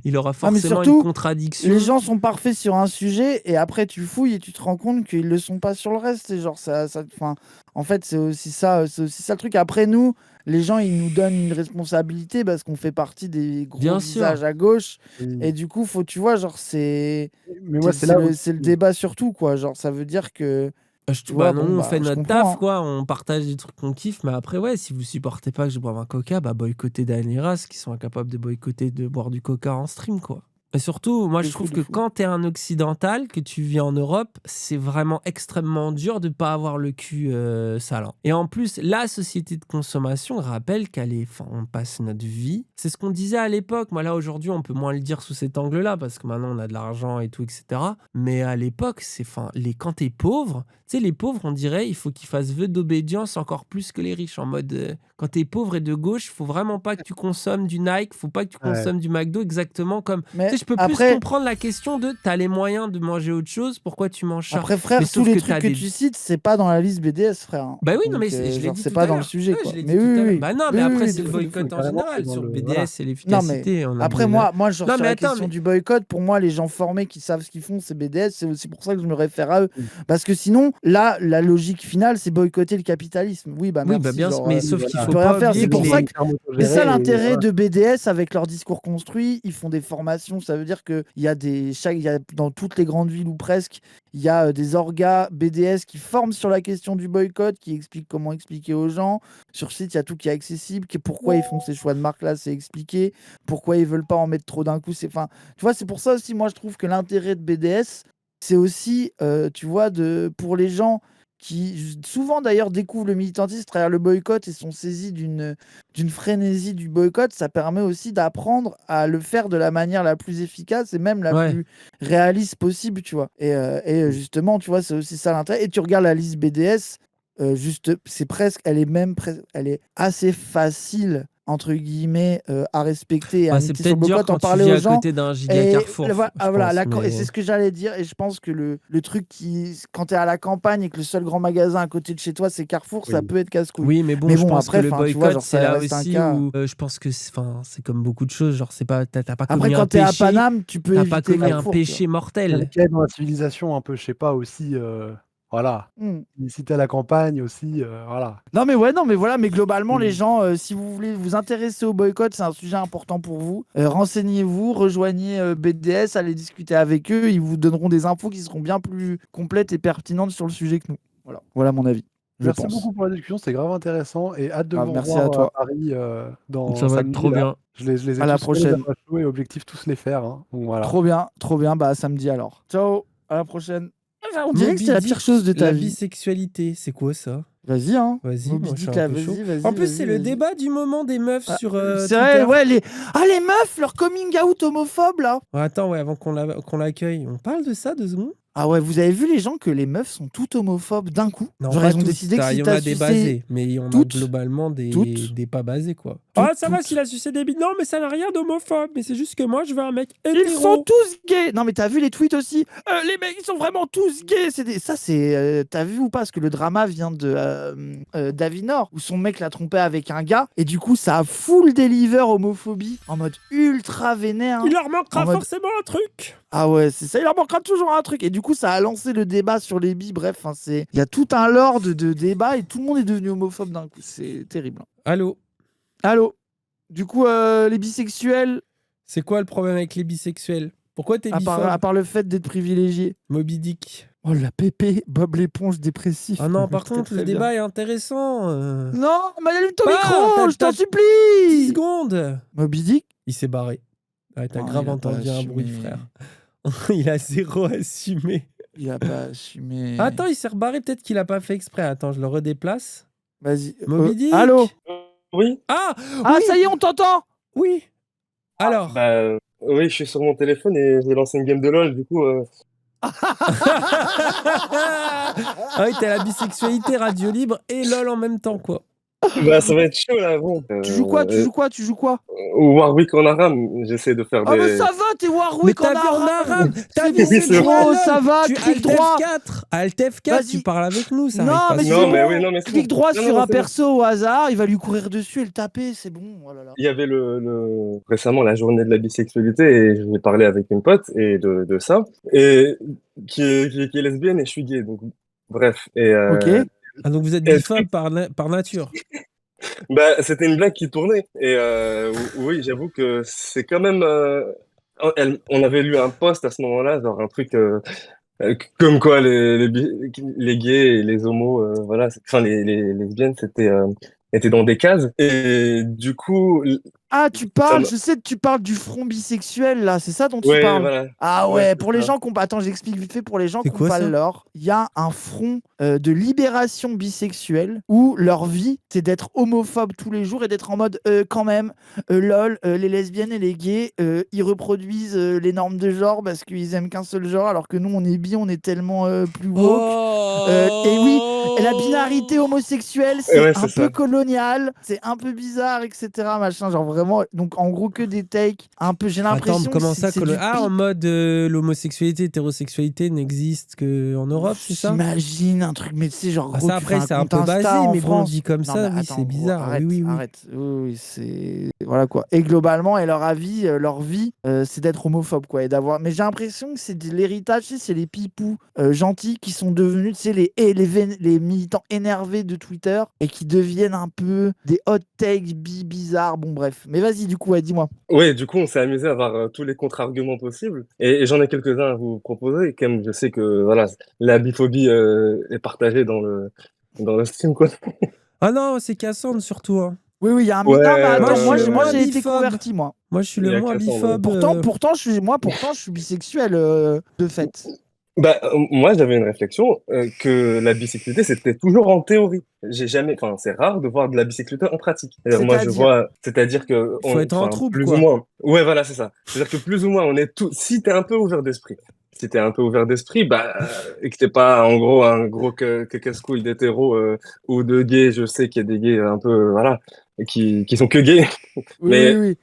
il aura Ah, mais forcément une surtout, contradiction. les gens sont parfaits sur un sujet et après tu fouilles et tu te rends compte qu'ils le sont pas sur le reste. C'est genre enfin, en fait, c'est aussi ça le truc. Après nous, les gens ils nous donnent une responsabilité parce qu'on fait partie des gros Bien sûr. visages à gauche Oui. et du coup, faut tu vois, genre Mais moi, c'est là où. c'est le débat surtout quoi. Genre ça veut dire que tu Bah vois, non, bon on bah fait je notre comprends, taf, hein. quoi. On partage des trucs qu'on kiffe. Mais après, ouais, si vous supportez pas que je boive un coca, bah boycottez Daenerys qui sont incapables de boycotter de boire du coca en stream, quoi. Et surtout, moi, De je fou, trouve de que fou. quand t'es un occidental, que tu vis en Europe, c'est vraiment extrêmement dur de pas avoir le cul sale, hein. Et en plus, la société de consommation rappelle on passe notre vie. C'est ce qu'on disait à l'époque. Moi, là, aujourd'hui, on peut moins le dire sous cet angle-là parce que maintenant, on a de l'argent et tout, etc. Mais à l'époque, quand t'es pauvre, tu sais, les pauvres, on dirait, il faut qu'ils fassent vœu d'obédience encore plus que les riches. En mode, quand t'es pauvre et de gauche, faut vraiment pas que tu consommes du Nike, faut pas que tu Ouais. consommes du McDo, exactement comme. Tu Mais sais, je peux plus après, comprendre la question de t'as les moyens de manger autre chose, pourquoi tu manges ça? après Mais frère, tous sauf les que trucs t'as que des. tu cites, c'est pas dans la liste BDS, frère, hein. Bah oui, non, mais Donc, je l'ai genre, dit c'est tout pas à dans le l'heure. sujet, Ouais, je quoi. l'ai Mais dit tout oui, à oui, l'heure. oui. Bah non, Oui, mais oui, après, oui, c'est de le fou, de fou. boycott en Carrément, c'est général. dans Sur le. Voilà. BDS et Non, mais l'efficacité, on a après, des. moi, genre, Non, sur mais la attends, question mais. du boycott, pour moi, les gens formés qui savent ce qu'ils font, c'est BDS. C'est aussi pour ça que je me réfère à eux. Oui. Parce que sinon, là, la logique finale, c'est boycotter le capitalisme. Oui, bah Oui, bah merci. bien sûr, Genre, mais Oui, sauf qu'il voilà. tu faut peux rien pas faire. oublier C'est Ils que pour ont ça une les. que ferme c'est ça autogérée et l'intérêt voilà. de BDS avec leur discours construit. Ils font des formations. Ça veut dire qu'il y a dans toutes les grandes villes ou presque, il y a des orgas BDS qui forment sur la question du boycott, qui expliquent comment expliquer aux gens. Sur site, il y a tout qui est accessible. Pourquoi ils font ces choix de marque-là, c'est expliqué. Pourquoi ils veulent pas en mettre trop d'un coup. Enfin, tu vois, c'est pour ça aussi, moi, je trouve que l'intérêt de BDS, c'est aussi, tu vois, pour les gens qui souvent d'ailleurs découvrent le militantisme à travers le boycott et sont saisis d'une frénésie du boycott, ça permet aussi d'apprendre à le faire de la manière la plus efficace et même la Ouais. plus réaliste possible, tu vois. Justement, tu vois, c'est aussi ça l'intérêt. Et tu regardes la liste BDS, c'est presque, elle est assez facile entre guillemets à respecter et à Bah, c'est niquer sur le peut-être dur boycott, en quand tu parler vis aux à gens. côté d'un giga Et Carrefour, je voilà, pense. et c'est Mais. ce que j'allais dire. Et je pense que le truc quand tu es à la campagne et que le seul grand magasin à côté de chez toi, c'est Carrefour, ça Oui. peut être casse-couille. Oui, mais bon, Mais je bon, pense que après, le tu vois, boycott, genre, c'est ça là reste un aussi cas. où je pense que c'est comme beaucoup de choses. Genre, t'as pas Après, commis un quand tu es à péché, Paname, tu peux t'as pas éviter commis un Carrefour, tu vois. péché Il y a mortel. des cas dans la civilisation un peu, je sais pas, aussi Voilà. Hmm. Si t'es à la campagne aussi, voilà. Non mais ouais, non mais voilà, mais globalement les Mm. gens, si vous voulez vous intéresser au boycott, c'est un sujet important pour vous. Renseignez-vous, rejoignez BDS, allez discuter avec eux, ils vous donneront des infos qui seront bien plus complètes et pertinentes sur le sujet que nous. Voilà mon avis. Je Merci pense. beaucoup pour la discussion, c'était grave intéressant et hâte de Grave, vous merci à revoir à toi. Paris dans Ça va être samedi trop là. bien. Je les ai À la tous collés prochaine. dans ma show et objectif tous les faire. Hein. Donc voilà. Trop bien, bah à samedi alors. Ciao, à la prochaine. On dirait que Moby c'était la pire Dick, chose de ta la vie. bisexualité, c'est quoi ça? Vas-y, hein. Vas-y, Moby moi je suis Dick, un là, peu chaud. vas-y, En plus, c'est le vas-y. débat du moment des meufs Ah, sur c'est vrai, Twitter. ouais, les meufs, leur coming out homophobe, là. Ouais, attends, ouais, avant qu'on l'accueille, on parle de ça 2 secondes? Ah ouais, vous avez vu les gens que les meufs sont toutes homophobes d'un coup? Non, Genre, pas elles ont tous. décidé que Il si y en t'as a des sucé basés, mais il y en a toutes, globalement toutes, des pas basés, quoi. toutes, Ah, ça va toutes. s'il a sucé des bites. Non, mais ça n'a rien d'homophobe. Mais c'est juste que moi, je veux un mec Ils sont hétéro. tous gays. Non mais t'as vu les tweets aussi? Les mecs ils sont vraiment tous gays. Ça c'est t'as vu ou pas? Parce que le drama vient de Davinor où son mec l'a trompé avec un gars et du coup ça a full deliver homophobie en mode ultra vénère. Il Hein. leur manquera En mode- forcément un truc. Ah ouais c'est ça. Il leur manquera toujours un truc et du coup ça a lancé le débat sur les bi. Bref il y a tout un lore de débat et tout le monde est devenu homophobe d'un coup. C'est terrible. Allô? Allô. Du coup les bisexuels C'est quoi le problème avec les bisexuels? Pourquoi t'es à biphobe? part le fait d'être privilégié. Moby Dick. Oh la pépé, Bob l'éponge dépressif. Ah non, par Très, contre, très le bien. débat est intéressant. Non, mais allume ton Bah, micro, je t'en 10 supplie. secondes. Moby Dick. Il s'est barré. Ouais, t'as Non, grave il a pas entendu un bruit, assumé. frère. Il a zéro assumé. Il a pas assumé. Attends, il s'est rebarré, peut-être qu'il a pas fait exprès. Attends, je le redéplace. Vas-y. Moby Dick. Allô. Oui. Ah Ah oui, ça y est, on t'entend. oui. Alors. Bah oui, je suis sur mon téléphone et j'ai lancé une game de LoL, du coup. Ah oui, t'as la bisexualité, radio libre et LOL en même temps, quoi. Bah ça va être chaud là, bon. Tu joues quoi? Warwick en Aram, j'essaie de faire Ah mais des. ça va, t'es Mais Warwick t'as vu en Aram. arabe. T'as C'est vu, bon, c'est c'est jouer à gros, LOL. ça va, Tu clic Alt droit. F4. Alt F4, tu Vas-y. parles avec nous, ça Non, arrive pas mais souvent. Non, c'est mais bon. oui, non, mais c'est Clic bon. droit Non, sur non, un c'est bon. perso au hasard, il va lui courir dessus et le taper, c'est bon. Oh là là. Il y avait récemment la journée de la bisexualité et je vais parler avec une pote et de ça et qui est lesbienne et je suis gay donc bref et Ok. Ah, donc vous êtes et- biphobe par nature. bah c'était une blague qui tournait et oui j'avoue que c'est quand même on avait lu un post à ce moment-là genre un truc comme quoi les gays et les homos voilà enfin les lesbiennes étaient dans des cases et du coup Ah, tu ça parles, m'a- je sais que tu parles du front bisexuel, là, c'est ça dont tu ouais parles? voilà Ah ouais ouais, c'est pour les ça. gens qu'on... Attends, j'explique vite fait pour les gens C'est qui n'ont quoi pas ça? l'or. Il y a un front de libération bisexuelle où leur vie, c'est d'être homophobe tous les jours et d'être en mode quand même, lol, les lesbiennes et les gays, ils reproduisent les normes de genre parce qu'ils aiment qu'un seul genre, alors que nous, on est bi, on est tellement plus woke. Et oui, et la binarité homosexuelle, c'est Ouais, un c'est peu ça. colonial, c'est un peu bizarre, etc. Machin, genre vraiment. Donc en gros que des takes un peu. J'ai Attends, l'impression comment que ça c'est du en mode l'homosexualité, l'hétérosexualité n'existe qu'en Europe, c'est ça? J'imagine un truc, mais tu sais, genre Ah, gros, ça tu après fais un c'est un compte peu Insta basé, en mais bon, France. dit comme Non, ça, mais oui, attends, c'est gros, bizarre. arrête, Oui, oui, oui. arrête. Oui, c'est voilà quoi. Et globalement, et leur avis, leur vie, c'est d'être homophobe quoi, et d'avoir. Mais j'ai l'impression que c'est de l'héritage, tu sais, c'est les pipous gentils qui sont devenus, tu sais, les militants énervés de Twitter et qui deviennent un peu des hot takes bizarres. Bon bref. Mais vas-y, du coup, ouais, dis-moi. Ouais, du coup, on s'est amusé à avoir tous les contre-arguments possibles. Et j'en ai quelques-uns à vous proposer. Comme je sais que voilà, la biphobie est partagée dans le stream, quoi. Ah non, c'est Cassandre surtout, hein. Oui, il y a un. Ouais, Non, mais attends, Moi, je suis moi, le j'ai moins été biphobe. converti, moi. Moi, je suis Il y le a moins Cassandre, ouais. biphobe. Pourtant, je suis bisexuel de fait. Bah, moi, j'avais une réflexion que la bisexualité, c'était toujours en théorie. J'ai jamais, enfin, c'est rare de voir de la bisexualité en pratique. Moi, je C'est-à-dire, vois, c'est-à-dire que, Il faut être en trouble, plus quoi. ou moins. Ouais, voilà, c'est ça. C'est-à-dire que plus ou moins, on est tout. Si t'es un peu ouvert d'esprit, si t'es un peu ouvert d'esprit, bah, et que t'es pas, en gros, un gros que casse-couille d'hétéro ou de gay, je sais qu'il y a des gays un peu, voilà, qui sont que gays, mais oui.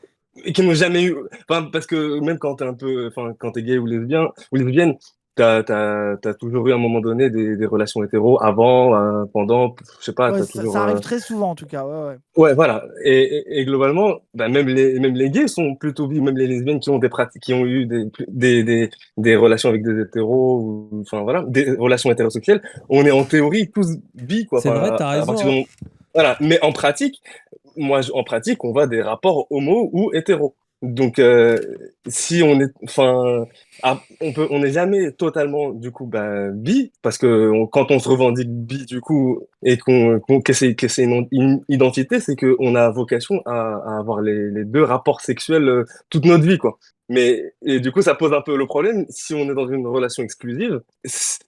et qui n'ont jamais eu, enfin, parce que même quand t'es un peu, enfin, quand t'es gay ou lesbien ou lesbienne, t'as toujours eu à un moment donné des relations hétéros avant, pendant, je sais pas, Ouais, t'as toujours. ça arrive très souvent en tout cas. Ouais, ouais. Ouais, voilà. Et globalement, bah, même les gays sont plutôt bi, même les lesbiennes qui ont des pratiques, qui ont eu des relations avec des hétéros, ou, enfin voilà, des relations hétérosexuelles, on est en théorie tous bi, quoi. C'est vrai, Enfin, t'as à partir raison. du moment- Voilà. Mais en pratique, en pratique, on voit des rapports homo ou hétéros. Donc, si on est, enfin, on n'est jamais totalement, du coup, bah, bi, parce que quand on se revendique bi, du coup, et que c'est une identité, c'est qu'on a vocation à avoir les deux rapports sexuels toute notre vie, quoi. Et du coup, ça pose un peu le problème. Si on est dans une relation exclusive,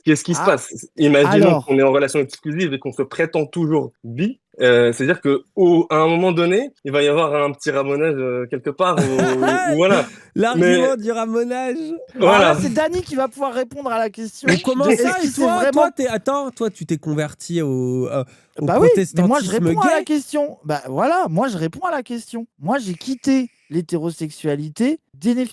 qu'est-ce qui se Ah, passe? Imaginons qu'on est alors. en relation exclusive et qu'on se prétend toujours bi. C'est-à-dire que à un moment donné, il va y avoir un petit ramonage quelque part, ou voilà. Mais L'argument du ramonage. Alors là, voilà. c'est Dany qui va pouvoir répondre à la question Mais comment de ça? est-ce Et qu'il s'est toi, vraiment. attends, toi, tu t'es converti au Bah oui, mais moi je protestantisme réponds à la gay? question. Bah voilà, moi je réponds à la question. Moi j'ai quitté l'hétérosexualité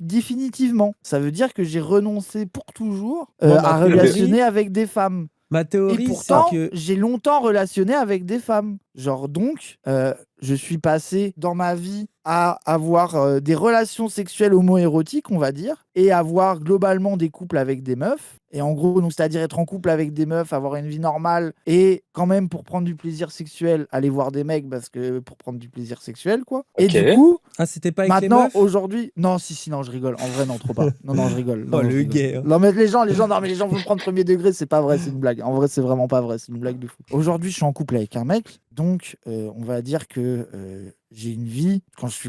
définitivement. Ça veut dire que j'ai renoncé pour toujours Moi, à relationner avec des femmes. ma Et théorie, c'est pourtant, que j'ai longtemps relationné avec des femmes. Genre donc, je suis passé dans ma vie à avoir des relations sexuelles homo-érotiques, on va dire, et avoir globalement des couples avec des meufs. Et en gros, donc c'est-à-dire être en couple avec des meufs, avoir une vie normale, et quand même pour prendre du plaisir sexuel, aller voir des mecs parce que pour prendre du plaisir sexuel, quoi. Et Ok. du coup, ah, c'était pas avec les maintenant, meufs? aujourd'hui, non, si, non, je rigole. En vrai, non, trop pas. Non, non, je rigole. Non, Oh, non, je le rigole. gay, hein. Non, mais non, mais les gens vont le prendre premier degré, c'est pas vrai, c'est une blague. En vrai, c'est vraiment pas vrai, c'est une blague de fou. Aujourd'hui, je suis en couple avec un mec, donc on va dire que j'ai une vie.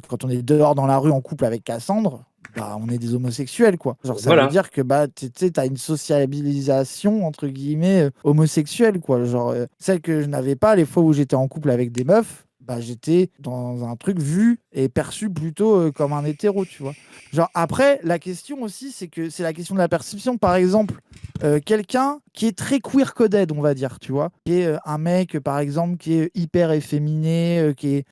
Quand on est dehors dans la rue en couple avec Cassandre, bah, on est des homosexuels, quoi. Genre, ça veut Voilà. dire que bah, tu sais, t'as une sociabilisation entre guillemets homosexuelle, quoi. Genre, celle que je n'avais pas les fois où j'étais en couple avec des meufs. Bah, j'étais dans un truc vu et perçu plutôt comme un hétéro, tu vois. Genre, après, la question aussi, c'est la question de la perception. Par exemple, quelqu'un qui est très queer coded, on va dire, tu vois, qui est un mec, par exemple, qui est hyper efféminé, qui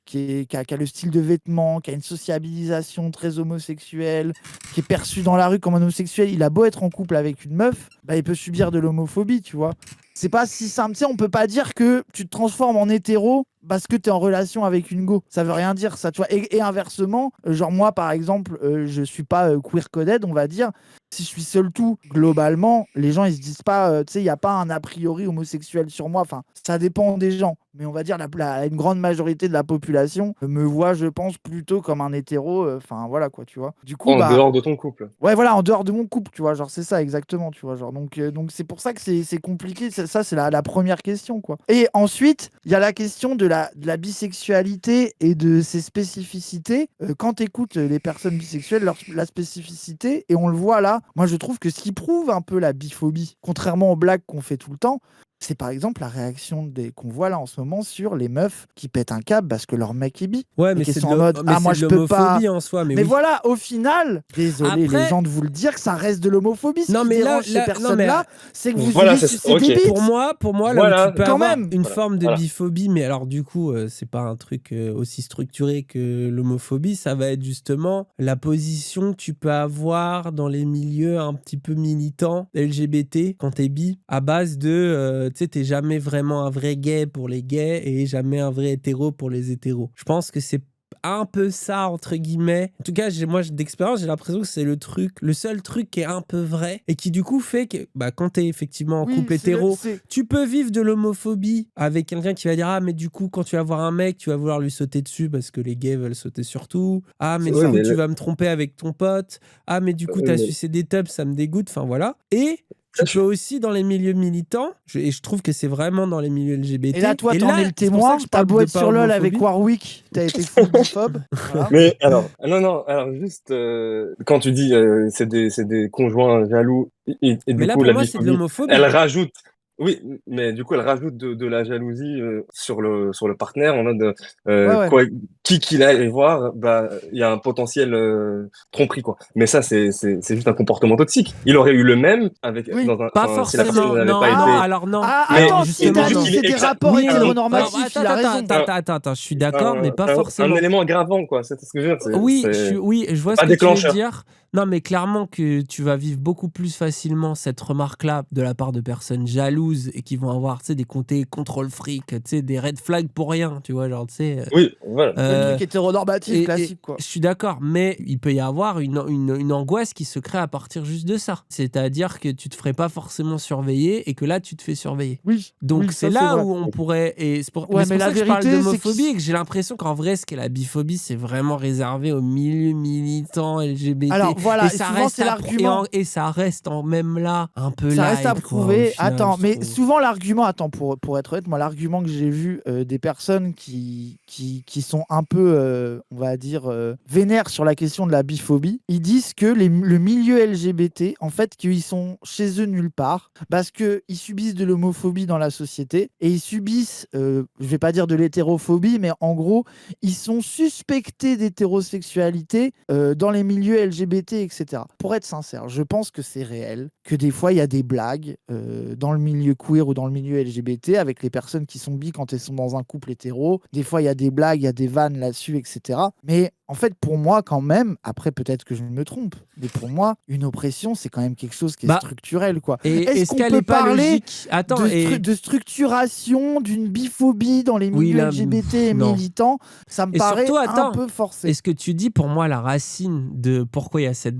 a le style de vêtements, qui a une sociabilisation très homosexuelle, qui est perçu dans la rue comme un homosexuel, il a beau être en couple avec une meuf, bah, il peut subir de l'homophobie, tu vois. C'est pas si simple. Tu sais, on peut pas dire que tu te transformes en hétéro parce que tu es en relation avec une go. Ça veut rien dire, ça, tu vois. Et inversement, genre moi, par exemple, je suis pas queer coded, on va dire. Si je suis seul tout, globalement, les gens, ils se disent pas, tu sais, il n'y a pas un a priori homosexuel sur moi. Enfin, ça dépend des gens. Mais on va dire, une grande majorité de la population me voit, je pense, plutôt comme un hétéro. Enfin, voilà, quoi, tu vois. Du coup, En bah, dehors de ton couple. ouais, voilà, en dehors de mon couple, tu vois, genre c'est ça exactement, tu vois, genre donc c'est pour ça que c'est compliqué, ça c'est la première question, quoi. Et ensuite, il y a la question de la bisexualité et de ses spécificités. Quand tu écoutes les personnes bisexuelles, la spécificité, et on le voit là, moi je trouve que ce qui prouve un peu la biphobie, contrairement aux blagues qu'on fait tout le temps, c'est par exemple la réaction qu'on voit là en ce moment sur les meufs qui pètent un câble parce que leur mec est bi. Ouais, Et mais qui c'est sont en mode, mais ah, moi c'est de je peux pas. l'homophobie en soi, mais Mais oui. voilà, au final, désolé les Après, gens de vous le dire, que ça reste de l'homophobie. Ce non, qui mais dérange ces non, mais personnes-là, c'est que vous Voilà, ayez c'est sucé ok. des bites. pour moi, là où tu Voilà. peux Quand avoir même. une Voilà. forme de Voilà. biphobie, mais alors du coup, c'est pas un truc aussi structuré que l'homophobie, ça va être justement la position que tu peux avoir dans les milieux un petit peu militants LGBT quand t'es bi, à base de, tu sais, t'es jamais vraiment un vrai gay pour les gays et jamais un vrai hétéro pour les hétéros. Je pense que c'est un peu ça entre guillemets. En tout cas, moi d'expérience, j'ai l'impression que c'est le seul truc qui est un peu vrai et qui du coup fait que bah, quand t'es effectivement en Oui, couple c'est le- hétéro, c'est- tu peux vivre de l'homophobie avec quelqu'un qui va dire ah mais du coup quand tu vas voir un mec, tu vas vouloir lui sauter dessus parce que les gays veulent sauter sur tout. Ah mais du Oui, coup mais tu là, vas me tromper avec ton pote. Ah mais du coup t'as mais sucé des tubs, ça me dégoûte. Enfin voilà. Et tu ça, peux aussi dans les milieux militants, et je trouve que c'est vraiment dans les milieux LGBT. Et là, toi, Et t'en es là, le c'est pour ça témoin. que je T'as parle beau de être pas sur LoL avec homophobie. Warwick, t'as été full biphobe. Voilà. Mais alors, non, non, alors juste quand tu dis c'est des conjoints jaloux et Mais du là coup pour la moi c'est de biphobie, elle l'homophobie. rajoute, oui, mais du coup elle rajoute de la jalousie sur le partenaire en mode Ouais, ouais. quoi, qui qu'il aille voir, bah il y a un potentiel tromperie quoi. Mais ça c'est juste un comportement toxique. Il aurait eu le même avec Oui. Pas enfin si la personne forcément. n'avait pas Non, non, été, alors non. Ah, mais attends, Alors si mais justement juste Dany, non. qu'il c'est est des rapports Oui, non. Alors hétéronormatifs, il a raison. attends, je suis d'accord, mais pas un forcément. élément aggravant quoi. C'est ce que je veux dire. Oui, je vois ce Pas que tu veux déclencheur. dire. Non, mais clairement que tu vas vivre beaucoup plus facilement cette remarque-là de la part de personnes jalouses et qui vont avoir, tu sais, des comtés contrôle fric, tu sais, des red flags pour rien, tu vois, genre, tu sais. Oui, voilà. Le truc hétéronormatif classique, quoi. Je suis d'accord, mais il peut y avoir une angoisse qui se crée à partir juste de ça. C'est-à-dire que tu te ferais pas forcément surveiller et que là, tu te fais surveiller. Oui. Donc oui, c'est ça, là vrai. où on pourrait... Et c'est pour, Ouais, mais c'est mais pour la ça que je parle vérité, c'est d'homophobie que- et que j'ai l'impression qu'en vrai, ce qu'est la biphobie, c'est vraiment réservé au milieu militant LGBT. Alors voilà, et ça souvent reste c'est l'argument. et ça reste même là un peu Ça reste à light, quoi, au prouver. final, Attends, je mais trouve. souvent l'argument, pour être honnête, moi l'argument que j'ai vu des personnes qui sont un peu, on va dire, vénères sur la question de la biphobie, ils disent que le milieu LGBT, en fait, qu'ils sont chez eux nulle part, parce qu'ils subissent de l'homophobie dans la société, et ils subissent, je vais pas dire de l'hétérophobie, mais en gros, ils sont suspectés d'hétérosexualité dans les milieux LGBT, etc. Pour être sincère, je pense que c'est réel, que des fois il y a des blagues dans le milieu queer ou dans le milieu LGBT avec les personnes qui sont bi quand elles sont dans un couple hétéro. Des fois il y a des blagues, il y a des vannes là-dessus, etc. Mais en fait, pour moi, quand même, après peut-être que je me trompe, mais pour moi, une oppression, c'est quand même quelque chose qui est structurel, quoi. Et Est-ce est-ce qu'on qu'elle peut est pas parler logique? Attends, de structuration d'une biphobie dans les Oui, milieux là, LGBT et non. militants? Ça me Et paraît surtout, un attends, peu forcé. Et ce que tu dis, pour moi, la racine de pourquoi il y a ces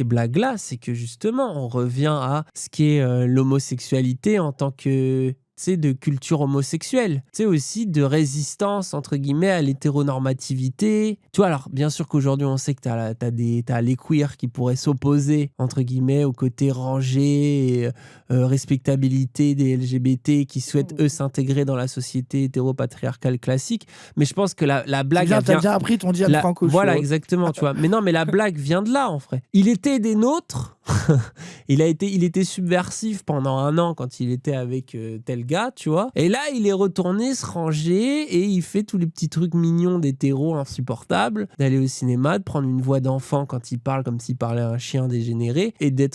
blagues-là, c'est que justement, on revient à ce qui est l'homosexualité en tant que, tu sais, de culture homosexuelle. Tu sais, aussi de résistance, entre guillemets, à l'hétéronormativité. Tu vois, alors, bien sûr qu'aujourd'hui, on sait que t'as les queers qui pourraient s'opposer, entre guillemets, au côté rangé et respectabilité des LGBT qui souhaitent, eux, s'intégrer dans la société hétéropatriarcale classique. Mais je pense que la blague... C'est bien, elle t'as vient... bien appris ton Diane Franco. Voilà, exactement, tu vois. Mais non, mais la blague vient de là, en vrai. Il était des nôtres. il était subversif pendant 1 an quand il était avec tel gars, tu vois. Et là, il est retourné se ranger et il fait tous les petits trucs mignons d'hétéro insupportables, d'aller au cinéma, de prendre une voix d'enfant quand il parle comme s'il parlait à un chien dégénéré et de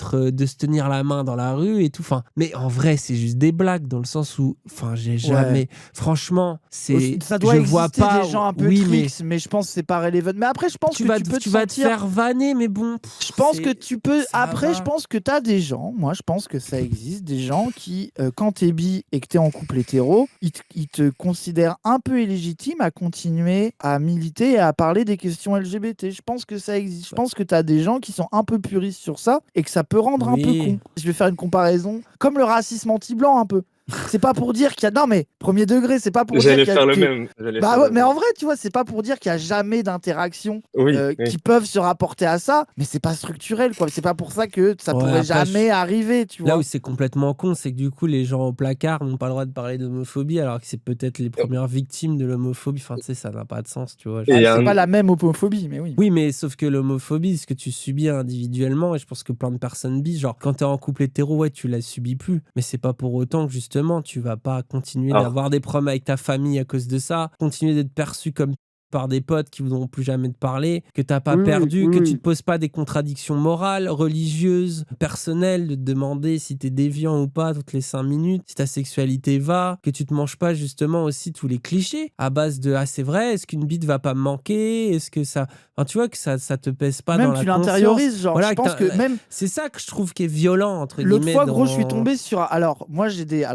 se tenir la main dans la rue et tout. Enfin, mais en vrai, c'est juste des blagues dans le sens où, enfin, j'ai jamais... Franchement, ça doit je exister vois pas... des gens un peu oui, tricks, mais je pense que c'est pas relevant. Mais après, je pense que tu vas te faire vanner, mais bon... Je pense que tu peux... ça Après, va. je pense que t'as des gens, moi je pense que ça existe, des gens qui, quand t'es bi et que t'es en couple hétéro, ils te considèrent un peu illégitime à continuer à militer et à parler des questions LGBT. Je pense que ça existe. Je pense que t'as des gens qui sont un peu puristes sur ça et que ça peut rendre un peu Oui. con. Je vais faire une comparaison comme le racisme anti-blanc un peu. C'est pas pour dire qu'il y a... Non mais, premier degré, c'est pas pour dire J'allais qu'il y a... faire le que- même. Bah ouais, mais en vrai, tu vois, c'est pas pour dire qu'il y a jamais d'interactions Oui, qui peuvent se rapporter à ça, mais c'est pas structurel, quoi. C'est pas pour ça que ça Ouais, pourrait après, jamais arriver, tu vois. Là où c'est complètement con, c'est que du coup, les gens au placard n'ont pas le droit de parler d'homophobie, alors que c'est peut-être les premières victimes de l'homophobie. Enfin, tu sais, ça n'a pas de sens, tu vois. Et il y a C'est un- pas la même homophobie, mais oui. Oui, mais sauf que l'homophobie, ce que tu subis individuellement, et je pense que plein de personnes bis, genre quand t'es en couple hétéro, ouais, tu la subis plus. Mais c'est pas pour autant que justement, tu vas pas continuer Alors. d'avoir des problèmes avec ta famille à cause de ça, continuer d'être perçu comme par des potes qui voudront plus jamais te parler, que t'as pas Oui, perdu, oui, que oui. tu te poses pas des contradictions morales, religieuses, personnelles, de te demander si t'es déviant ou pas toutes les 5 minutes, si ta sexualité va, que tu te manges pas justement aussi tous les clichés à base de « Ah, c'est vrai, est-ce qu'une bite va pas me manquer ? Est-ce que ça... » Enfin, tu vois, que ça te pèse pas Même dans la tu conscience. l'intériorises, genre. Voilà, Je pense que même c'est ça que je trouve qui est violent, entre l'autre guillemets. fois, gros, je suis dans- tombé sur. Alors, moi, j'ai des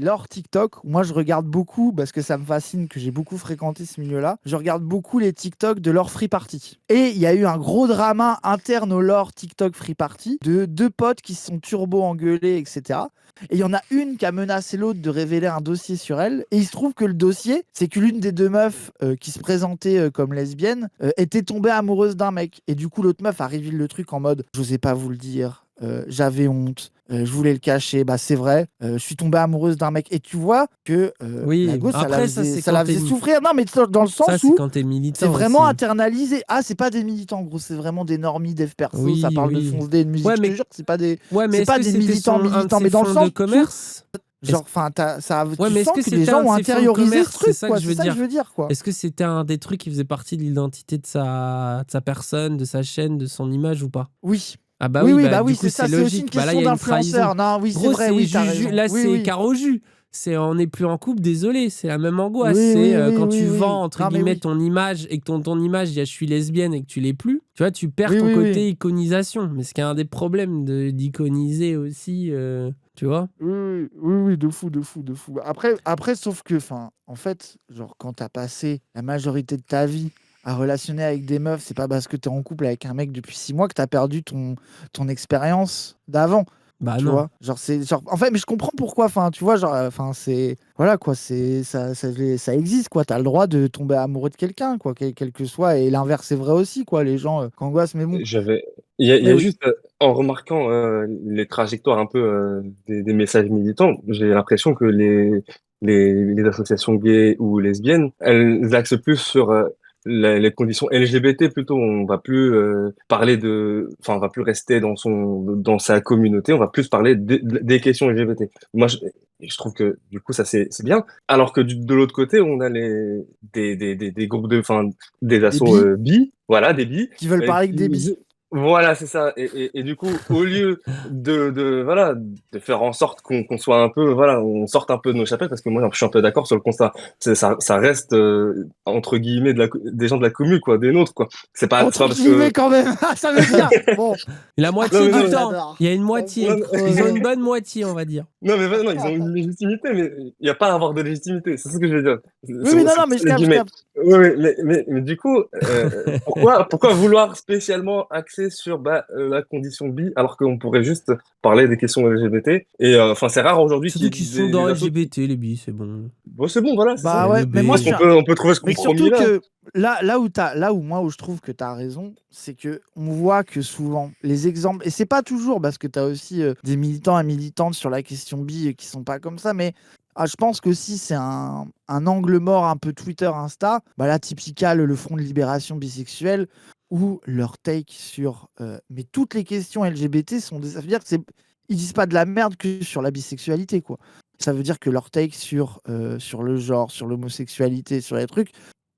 lore TikTok. Moi, je regarde beaucoup parce que ça me fascine, que j'ai beaucoup fréquenté ce milieu-là. Je regarde beaucoup les TikTok de lore Free Party. Et il y a eu un gros drama interne au lore TikTok Free Party de 2 potes qui se sont turbo engueulés, etc. Et il y en a une qui a menacé l'autre de révéler un dossier sur elle. Et il se trouve que le dossier, c'est que l'une des 2 meufs qui se présentait comme lesbienne était tombée amoureuse d'un mec. Et du coup, l'autre meuf a révélé le truc en mode « J'osais pas vous le dire, j'avais honte, je voulais le cacher, bah c'est vrai, je suis tombée amoureuse d'un mec. » Et tu vois que Oui, la go, ça après, la ça, faisait, c'est ça quand la faisait t'es- souffrir. Non, mais dans le Ça, sens c'est où quand t'es militant c'est vraiment aussi. internalisé. Ah, c'est pas des militants, gros, c'est vraiment des normies dev perso. Oui, Ça parle de oui. fonce D, de musique. Ouais, Je mais- te jure que c'est pas des. Ouais, mais C'est est-ce pas que des c'était militants, un de militants, ses mais dans le fonds sens de où commerce? genre, enfin, Ouais, tu mais est-ce sens que que les c'était gens un ont de ses fonds de intériorisé commerce? ce truc, C'est ça quoi. que je C'est veux ça que dire. je veux dire, quoi. Est-ce que c'était un des trucs qui faisait partie de l'identité de sa personne, de sa chaîne, de son image ou pas? Oui. Ah bah oui, oui, bah du oui, coup, c'est ça. C'est aussi une logique. Bah là, question il y a une d'influenceur. trahison. Non, oui, c'est Gros, vrai. c'est Oui, t'as Juju. raison. Là, Oui, c'est oui. Caro Jus. On n'est plus en couple, désolé, c'est la même angoisse. Oui, C'est oui, oui, quand oui, tu oui. vends, entre Non, mais guillemets, oui. ton image et que ton image, il y a je suis lesbienne et que tu l'es plus, Tu vois, tu perds Oui, ton oui, côté oui. iconisation. Mais ce qui est un des problèmes d'iconiser aussi, tu vois. Oui, oui, oui, oui, de fou, de fou, de fou. Après, sauf que, enfin, en fait, genre, quand t'as passé la majorité de ta vie à relationner avec des meufs, c'est pas parce que t'es en couple avec un mec depuis 6 mois que t'as perdu ton expérience d'avant. Bah Tu non. vois, genre c'est genre en fait, mais je comprends pourquoi, enfin tu vois, genre enfin c'est voilà quoi, c'est ça existe quoi, t'as le droit de tomber amoureux de quelqu'un quoi, quel que soit, et l'inverse est vrai aussi quoi, les gens qu'angoisse, mais bon. J'avais, il y Mais a oui. juste, en remarquant les trajectoires un peu des messages militants, j'ai l'impression que les associations gays ou lesbiennes, elles axent plus sur les conditions LGBT plutôt. On va plus parler enfin, on va plus rester dans sa communauté. On va plus parler des questions LGBT. Moi, je trouve que du coup, ça c'est bien. Alors que de l'autre côté, on a des groupes enfin, des Des assos bi bi, voilà, des bi qui veulent parler avec des bi. voilà, c'est ça. Et du coup, au lieu voilà, de faire en sorte qu'on soit un peu, voilà, on sorte un peu de nos chapettes, parce que moi, je suis un peu d'accord sur le constat. Ça reste, entre guillemets, des gens de la commu, quoi, des nôtres, quoi. C'est Entre pas parce que, guillemets quand même, ça veut dire bon. La non, moitié mais du non, temps. J'adore. Il y a une Ça me moitié. fait non, trop Ils ont rire. une bonne moitié, on va dire. non, mais non, ils ont une légitimité, mais il n'y a pas à avoir de légitimité. C'est ce que je veux dire. Oui, oui, non, C'est non, pour mais ça je les capte, je guillemets. capte. Oui, oui, mais du coup, pourquoi vouloir spécialement axer sur la condition bi alors qu'on pourrait juste parler des questions LGBT? Et enfin, c'est rare aujourd'hui qu'il y Surtout ait qu'ils sont des dans assos qui. LGBT, les bis, c'est bon. Bon, c'est bon, voilà, c'est ça. Bah Les ouais, mais bébés. moi Parce je on peut trouver ce mais surtout compromis-là. que là où moi où je trouve que tu as raison, c'est que on voit que souvent les exemples, et c'est pas toujours parce que tu as aussi des militants et militantes sur la question bi qui sont pas comme ça, mais je pense qu'aussi c'est un angle mort un peu Twitter, Insta, bah là typical le Front de libération bisexuelle, où leur take sur mais toutes les questions LGBT sont ça veut dire que ils disent pas de la merde que sur la bisexualité quoi. Ça veut dire que leur take sur le genre, sur l'homosexualité, sur les trucs,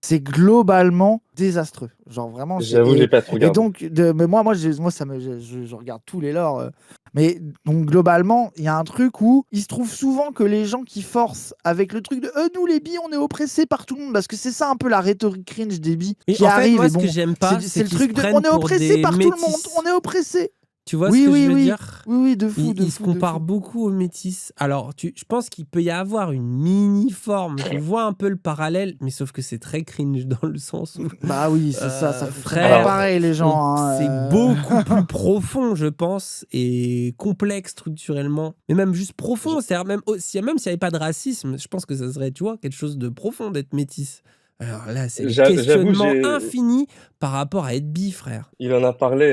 c'est globalement désastreux. Genre vraiment, J'avoue, j'ai pas trop et regardé. donc, mais moi ça me, je regarde tous les lores. Mais donc globalement, il y a un truc où il se trouve souvent que les gens qui forcent avec le truc de nous les bi, on est oppressés par tout le monde, parce que c'est ça un peu la rhétorique cringe des bi Et qui en fait, arrive. moi, Et ce que bon, j'aime pas, c'est c'est le qu'ils se truc de on prennent est pour oppressé des par tout le monde, on métis. est oppressé. Tu vois ce Oui, que je oui, veux oui. dire? Oui, oui, de fou, de Ils se fou, de comparent fou. beaucoup aux métis. Alors, je pense qu'il peut y avoir une mini-forme. Je vois un peu le parallèle, mais sauf que c'est très cringe dans le sens où, Bah oui, c'est ça, ça fonctionne pas Alors, frère, pareil les gens. c'est beaucoup plus profond, je pense, et complexe structurellement. Mais même juste profond. C'est-à-dire même s'il n'y avait pas de racisme, je pense que ça serait, tu vois, quelque chose de profond d'être métis. Alors là, c'est le j'avoue, questionnement infini par rapport à être bi, frère. il en a parlé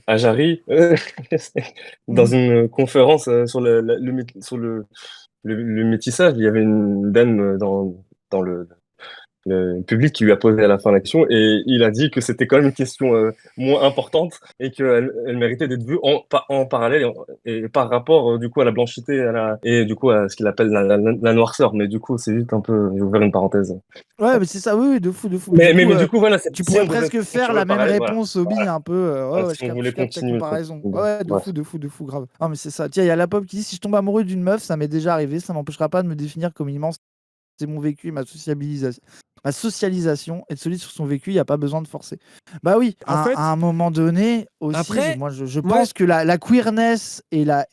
à Jarry dans Mhm. une conférence sur sur le métissage. Il y avait une dame dans le public qui lui a posé à la fin la question et il a dit que c'était quand même une question moins importante et elle méritait d'être vue en parallèle et par rapport du coup à la blanchité et du coup à ce qu'il appelle la noirceur. Mais du coup, c'est juste un peu, j'ai ouvert une parenthèse. Ouais, mais c'est ça, oui, oui, de fou, de fou. Mais du coup, voilà, Tu si pourrais on devait presque faire continuer la le même parallèle, voilà. réponse au bi un peu. Ouais, Voilà, ouais, si on je voulait capte ta continuer le truc. comparaison. Ouais, Bref. de fou, grave. Ah, mais c'est ça. Tiens, il y a la pop qui dit si je tombe amoureux d'une meuf, ça m'est déjà arrivé, ça m'empêchera pas de me définir comme immense. C'est mon vécu et ma socialisation et de celui sur son vécu, il n'y a pas besoin de forcer. Bah oui, En fait, à un moment donné aussi, après, je moi, pense que la queerness et la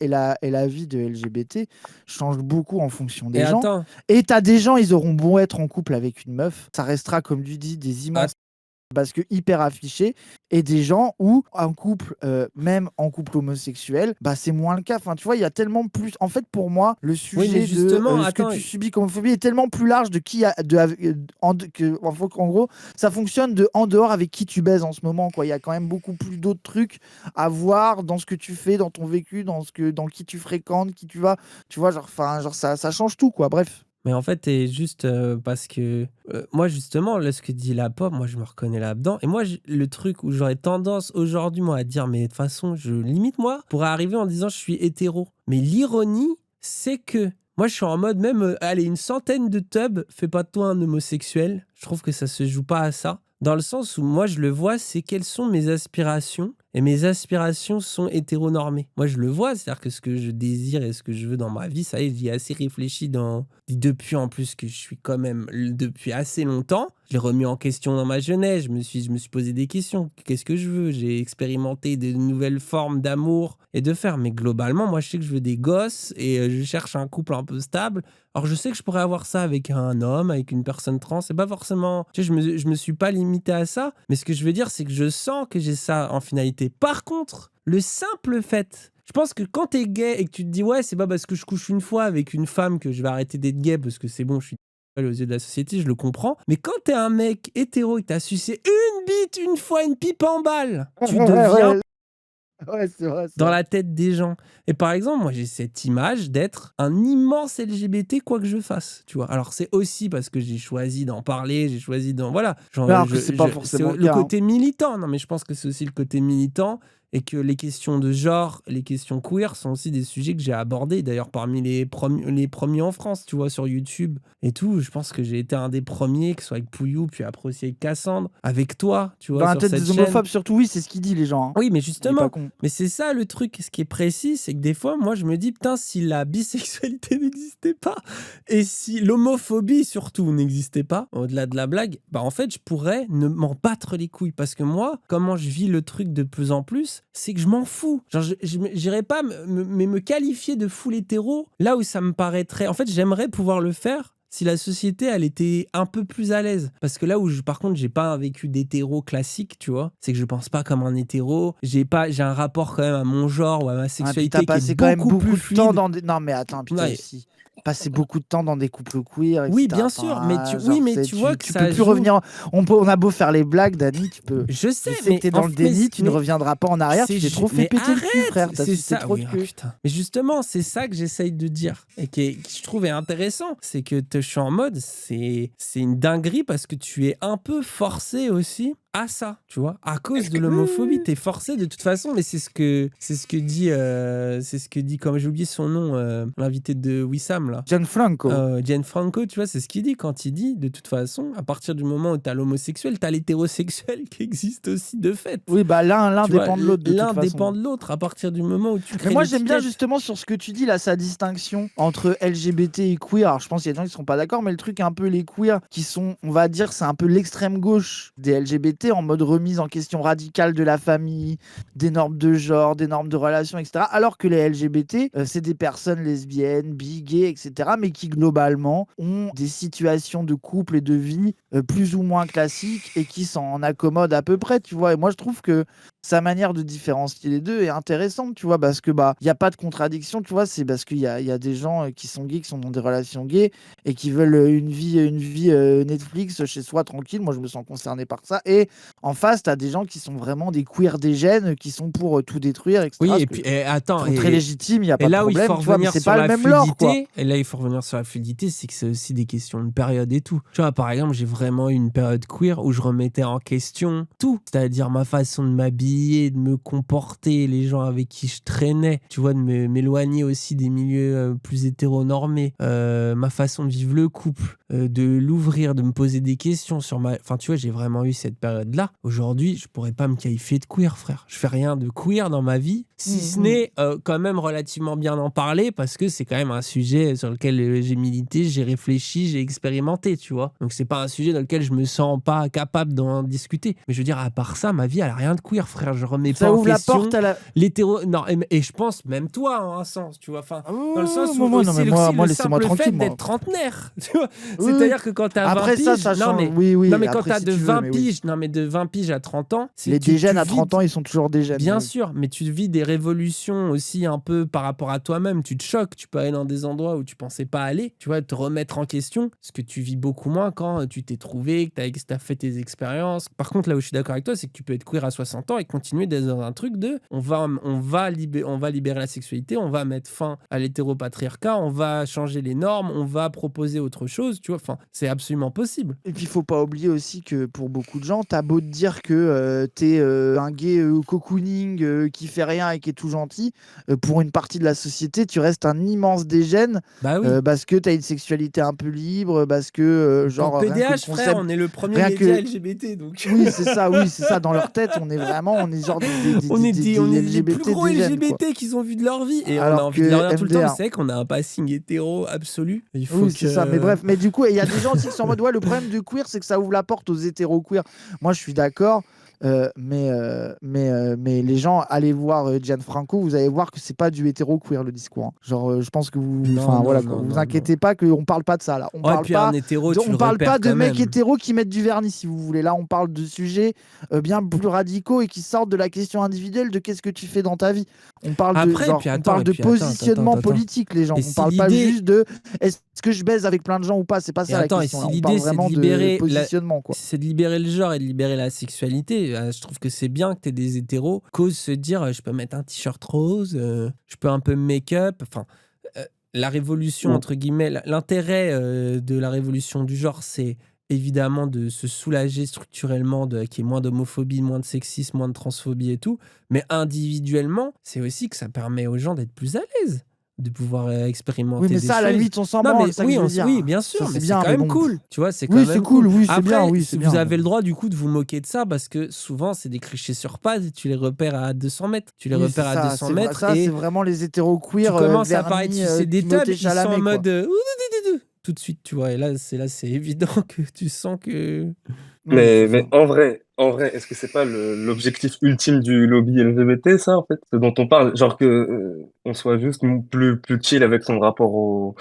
vie de LGBT changent beaucoup en fonction et des gens. attends, Et t'as des gens, ils auront beau être en couple avec une meuf, ça restera, comme tu dis, des immenses parce que hyper affiché, et des gens où un couple, même en couple homosexuel, bah c'est moins le cas. Enfin, tu vois, il y a tellement plus. En fait, pour moi, le oui, mais sujet de justement, ce que attends, tu subis comme homophobie est tellement plus large de qui a, en gros, ça fonctionne de en dehors avec qui tu baises en ce moment. Quoi, il y a quand même beaucoup plus d'autres trucs à voir dans ce que tu fais, dans ton vécu, dans qui tu fréquentes, qui tu vas. Tu vois, genre ça change tout, quoi. Bref. mais en fait, c'est juste parce que moi, justement, là, ce que dit la pop, moi, je me reconnais là-dedans. Et moi, le truc où j'aurais tendance aujourd'hui, moi, à dire, mais de toute façon, limite, moi, pourrais arriver en disant je suis hétéro. Mais l'ironie, c'est que moi, je suis en mode même, allez, une centaine de tubs, fais pas de toi un homosexuel. Je trouve que ça se joue pas à ça. Dans le sens où moi, je le vois, c'est quelles sont mes aspirations. et mes aspirations sont hétéronormées. Moi, je le vois, c'est-à-dire que ce que je désire et ce que je veux dans ma vie, ça y est, j'y ai assez réfléchi depuis en plus que je suis quand même depuis assez longtemps. Je l'ai remis en question dans ma jeunesse, je me suis posé des questions. Qu'est-ce que je veux? J'ai expérimenté de nouvelles formes d'amour et de faire. Mais globalement, moi, je sais que je veux des gosses et je cherche un couple un peu stable. Alors, je sais que je pourrais avoir ça avec un homme, avec une personne trans. C'est pas forcément... Tu sais, je me suis pas limité à ça. Mais ce que je veux dire, c'est que je sens que j'ai ça en finalité. Par contre, le simple fait... Je pense que quand t'es gay et que tu te dis ouais, c'est pas parce que je couche une fois avec une femme que je vais arrêter d'être gay parce que c'est bon, je suis aux yeux de la société, je le comprends. Mais quand t'es un mec hétéro et que t'as sucé une bite une fois, une pipe en balle, tu deviens Ouais, c'est vrai. dans la tête des gens. Et par exemple, moi j'ai cette image d'être un immense LGBT quoi que je fasse, tu vois. Alors c'est aussi parce que j'ai choisi d'en parler, j'ai choisi d'en... Voilà. Genre, Alors que c'est pas forcément c'est le le cas, hein. côté militant. Non mais je pense que c'est aussi le côté militant et que les questions de genre, les questions queer sont aussi des sujets que j'ai abordés. D'ailleurs parmi les premiers en France, tu vois, sur YouTube et tout. Je pense que j'ai été un des premiers, que ce soit avec Pouillou, puis après aussi avec Cassandre, avec toi, tu vois, Dans la sur tête cette des chaîne. homophobes, surtout, oui, c'est ce qu'ils disent, les gens, hein. Oui, mais Il est justement, pas con. mais c'est ça le truc, ce qui est précis, c'est que des fois, moi, je me dis, putain, si la bisexualité n'existait pas, et si l'homophobie, surtout, n'existait pas, au-delà de la blague, bah en fait, je pourrais ne m'en battre les couilles. Parce que moi, comment je vis le truc de plus en plus, c'est que je m'en fous. Genre, j'irais pas me qualifier de full hétéro, là où ça me paraîtrait... En fait, j'aimerais pouvoir le faire si la société, elle était un peu plus à l'aise. Parce que là où, par contre, j'ai pas un vécu d'hétéro classique, tu vois, c'est que je pense pas comme un hétéro. J'ai un rapport quand même à mon genre ou à ma Ah, puis sexualité t'as qui passé est quand même beaucoup beaucoup plus de temps fluide. dans des... Non, mais attends, putain, Non, et- aussi. Passer beaucoup de temps dans des couples queer, Oui, etc. bien sûr, Enfin, mais genre, tu vois que tu ça peux plus joue. revenir. On a beau faire les blagues, Dani, tu peux. Je sais, Je sais mais que t'es dans le déni, tu ne mais reviendras pas en arrière, tu t'es trop fait mais péter le cul, arrête, frère. T'as c'est sucé ça. trop Oui, de ah, queue. putain. Mais justement, c'est ça que j'essaye de dire et que je trouvais intéressant, c'est que je suis en mode, c'est une dinguerie parce que tu es un peu forcé aussi à ça, tu vois, à cause de l'homophobie, t'es forcé de toute façon, mais c'est ce que dit, comme j'ai oublié son nom, l'invité de Wissam là. Gianfranco. Gianfranco, tu vois, c'est ce qu'il dit quand il dit, de toute façon, à partir du moment où t'as l'homosexuel, t'as l'hétérosexuel qui existe aussi de fait. Oui, bah l'un Tu vois, dépend de l'autre, de toute l'un façon. dépend de l'autre à partir du moment où tu crées Mais moi, j'aime bien l'étiquette. justement sur ce que tu dis là, sa distinction entre LGBT et queer. Alors, je pense qu'il y a des gens qui ne seront pas d'accord, mais le truc un peu les queer qui sont, on va dire, c'est un peu l'extrême gauche des LGBT en mode remise en question radicale de la famille, des normes de genre, des normes de relations, etc. Alors que les LGBT, c'est des personnes lesbiennes, bi, gays, etc. Mais qui globalement ont des situations de couple et de vie plus ou moins classiques et qui s'en accommodent à peu près, tu vois. Et moi, je trouve que sa manière de différencier les deux est intéressante, tu vois, parce que bah il y a pas de contradiction, tu vois, c'est parce qu'il y a des gens qui sont gays, qui sont dans des relations gays et qui veulent une vie Netflix chez soi tranquille. Moi, je me sens concerné par ça. Et en face, tu as des gens qui sont vraiment des queer des gènes, qui sont pour tout détruire, etc. Oui, Ce et que puis, je attends, trouve très légitime, il y a et pas de là où il problème, faut tu vois, mais revenir c'est sur pas la le même lore, quoi. fluidité, et là il faut revenir sur la fluidité, c'est que c'est aussi des questions de période et tout. Tu vois, par exemple, j'ai vraiment eu une période queer où je remettais en question tout, c'est-à-dire ma façon de m'habiller, de me comporter, les gens avec qui je traînais, tu vois, de m'éloigner aussi des milieux plus hétéronormés, ma façon de vivre le couple, de l'ouvrir, de me poser des questions sur ma... Enfin, tu vois, j'ai vraiment eu cette période-là. Aujourd'hui, je pourrais pas me qualifier de queer, frère. Je fais rien de queer dans ma vie, si ce n'est quand même relativement bien en parler, parce que c'est quand même un sujet sur lequel j'ai milité, j'ai réfléchi, j'ai expérimenté, tu vois. Donc c'est pas un sujet dans lequel je me sens pas capable d'en discuter. Mais je veux dire, à part ça, ma vie, elle a rien de queer, frère. Je remets Ça pas en ouvre la question porte à la... l'hétéro... Non, et je pense, même toi, en un sens, tu vois. Enfin, dans le sens où moi, non, mais aussi moi, le laissez-moi simple fait tranquille, moi. d'être trentenaire, tu vois. Oui, C'est-à-dire que quand t'as 20 après ça, piges... ça Non, change. mais... Oui, Non, mais quand après, t'as si de tu veux, 20 mais oui. piges, non, mais de 20 piges à 30 ans, c'est Les tu dégènes à vis 30 ans, ils sont toujours des jeunes. Bien oui. sûr, mais tu vis des révolutions aussi un peu par rapport à toi-même. Tu te choques, tu peux aller dans des endroits où tu pensais pas aller, tu vois, te remettre en question, ce que tu vis beaucoup moins quand tu t'es trouvé, que tu as fait tes expériences. Par contre, là où je suis d'accord avec toi, c'est que tu peux être queer à 60 ans et continuer d'être dans un truc de on va libérer la sexualité, on va mettre fin à l'hétéropatriarcat, on va changer les normes, on va proposer autre chose, tu vois. Enfin, c'est absolument possible. Et puis, il faut pas oublier aussi que pour beaucoup de gens, tu t'as beau te dire que t'es un gay cocooning qui fait rien et qui est tout gentil, pour une partie de la société, tu restes un immense dégène Bah oui. parce que t'as une sexualité un peu libre, parce que genre Pour rien que le PDH, frère, concept. on est le premier rien média que- LGBT, donc. Oui, c'est ça. Dans leur tête, on est genre On est des les LGBT plus gros dégènes, quoi. LGBT qu'ils ont vu de leur vie. Et on a Alors envie de leur dire tout le temps, mais MDR. c'est vrai qu'on a un passing hétéro absolu. Il faut Oui, c'est ça. Mais que. bref, mais du coup, il y a des gens aussi qui sont en mode, ouais, le problème du queer, c'est que ça ouvre la porte aux hétéro-queer. Moi, je suis d'accord. Mais les gens, allez voir Gianfranco, vous allez voir que c'est pas du hétéro-queer le discours, hein. Genre, je pense que vous. Non, Enfin, non, voilà, non, quoi. Vous non, inquiétez pas qu'on parle pas de ça, là. On Ouais, parle puis pas. un hétéro, tu On le parle repères pas de quand mecs même. hétéros qui mettent du vernis, si vous voulez. Là, on parle de sujets bien plus radicaux et qui sortent de la question individuelle de qu'est-ce que tu fais dans ta vie. On parle Après, de, genre, puis on attends, parle et de puis attends, positionnement attends. politique, les gens. Et On si parle pas l'idée- juste de est-ce que je baise avec plein de gens ou pas. C'est pas Et ça la attends, et question. si Là. On l'idée, parle c'est vraiment de libérer de positionnement, quoi. c'est de libérer le genre et de libérer la sexualité, je trouve que c'est bien que t'aies des hétéros qui osent se dire je peux mettre un t-shirt rose, je peux un peu me make-up. Enfin, la révolution, entre guillemets, l'intérêt de la révolution du genre, c'est évidemment de se soulager structurellement, qu'il y ait moins d'homophobie, moins de sexisme, moins de transphobie et tout. Mais individuellement, c'est aussi que ça permet aux gens d'être plus à l'aise, de pouvoir expérimenter Oui, mais des ça, à la choses. limite, on s'en Non, branle, mais c'est ça que oui, je veux dire. oui, bien sûr, Ça, mais c'est c'est bien, quand mais même bon. cool. Tu vois, c'est quand Oui, même c'est cool, oui, c'est Après, bien, oui, c'est vous bien. avez le droit, du coup, de vous moquer de ça parce que souvent, c'est des clichés sur pattes et tu les repères à 200 mètres. Tu les Oui, repères c'est à ça, 200 c'est mètres ça, et c'est vraiment les tu hétéro-queer commences à parler de vernis sucer des tubs, Timothée ils sont en Chalamet, quoi. mode tout de suite, tu vois. Et là, c'est évident que tu sens que. Oui, Mais, c'est mais ça. en vrai, est-ce que c'est pas l'objectif ultime du lobby LGBT, ça, en fait, ce dont on parle, genre que on soit juste plus chill avec son rapport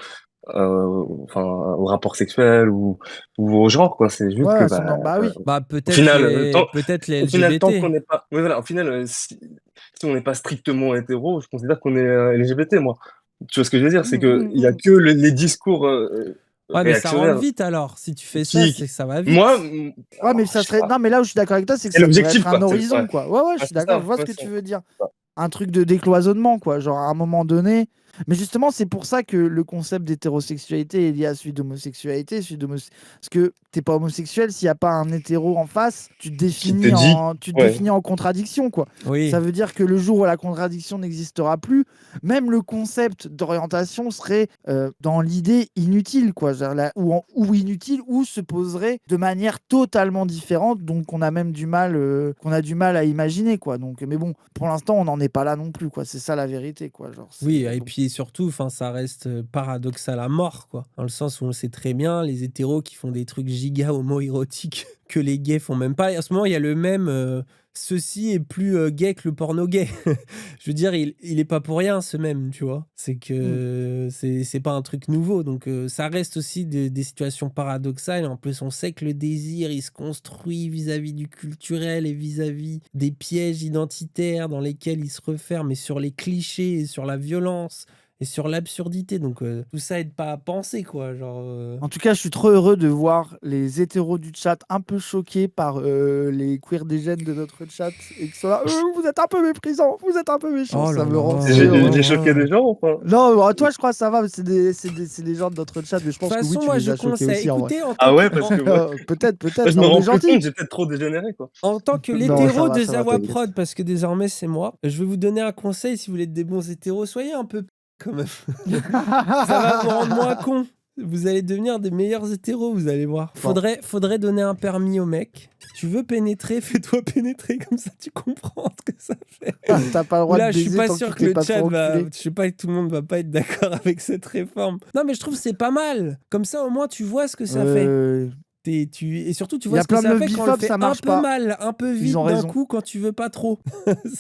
enfin, au rapport sexuel ou au genre, quoi. C'est juste que, Ouais, bah oui. Bah, au final, peut-être les au final, tant LGBT. qu'on n'est pas, oui, voilà, au final, si on n'est pas strictement hétéro, je considère qu'on est LGBT, moi. Tu vois ce que je veux dire? C'est que il y a que les discours Ouais, mais ça rentre réactionnaires vite alors. Si tu fais ça, c'est que ça va vite. moi, Ouais, mais je ça sais serait. pas. Non, mais là où je suis d'accord avec toi, c'est que C'est ça devrait l'objectif, être un quoi. horizon, Ouais. quoi. Ouais, je Ah, suis c'est d'accord, ça, je vois ce ouais, que c'est tu veux dire. ça. Un truc de décloisonnement, quoi. Genre, à un moment donné. Mais justement, c'est pour ça que le concept d'hétérosexualité est lié à celui d'homosexualité. Parce que t'es pas homosexuel s'il n'y a pas un hétéro en face, tu te Qui te dit, ouais. définis en contradiction, quoi. Oui. Ça veut dire que le jour où la contradiction n'existera plus, même le concept d'orientation serait dans l'idée inutile, quoi. Genre ou inutile, ou se poserait de manière totalement différente, donc on a même du mal, à imaginer, quoi. Donc, mais bon, pour l'instant, on n'en est pas là non plus, quoi. C'est ça la vérité, quoi. Genre, Oui, et puis surtout, ça reste paradoxal à mort, quoi. Dans le sens où on le sait très bien, les hétéros qui font des trucs giga homo-érotiques que les gays font même pas. Et en ce moment, il y a le même ceci est plus gay que le porno gay. Je veux dire, il est pas pour rien, ce même, tu vois. C'est que c'est pas un truc nouveau. Donc, ça reste aussi des situations paradoxales. Et en plus, on sait que le désir, il se construit vis-à-vis du culturel et vis-à-vis des pièges identitaires dans lesquels il se referme, et sur les clichés, et sur la violence, et sur l'absurdité. Donc, tout ça aide pas à penser, quoi. Genre. En tout cas, je suis trop heureux de voir les hétéros du chat un peu choqués par les queer dégènes de notre chat et qui sont là. Vous êtes un peu méprisants, vous êtes un peu méchants. Oh Ça là me là. rend J'ai si heureux. j'ai choqué des gens ou pas? Non, bon, toi, je crois que ça va, mais c'est des gens de notre chat, mais je De pense toute que oui, façon, tu moi, les je as choqués conseille. aussi, en vrai. Écoutez, Ah ouais, parce que ouais. Peut-être, Je me on est rends plus gentil. compte, j'ai peut-être trop dégénéré, quoi. En tant que Non, l'hétéro ça de va, Zawa t'inquiète. Prod, parce que désormais c'est moi, je vais vous donner un conseil si vous voulez être des bons hétéros, soyez un peu quand même. Ça va vous rendre moins con. Vous allez devenir des meilleurs hétéros, vous allez voir. Faudrait donner un permis au mec. Tu veux pénétrer, fais-toi pénétrer, comme ça tu comprends ce que ça fait. T'as pas le droit Là, de je suis baiser pas tant sûr qu'il que t'est le pas chat trop va. enculé. Je sais pas que tout le monde va pas être d'accord avec cette réforme. Non, mais je trouve que c'est pas mal. Comme ça, au moins, tu vois ce que ça fait. Et surtout, tu Il y vois a ce que plein de ça meufs fait quand on le biphobes, fait ça un marche peu pas. mal, un peu Ils vite ont d'un raison. coup quand tu veux pas trop.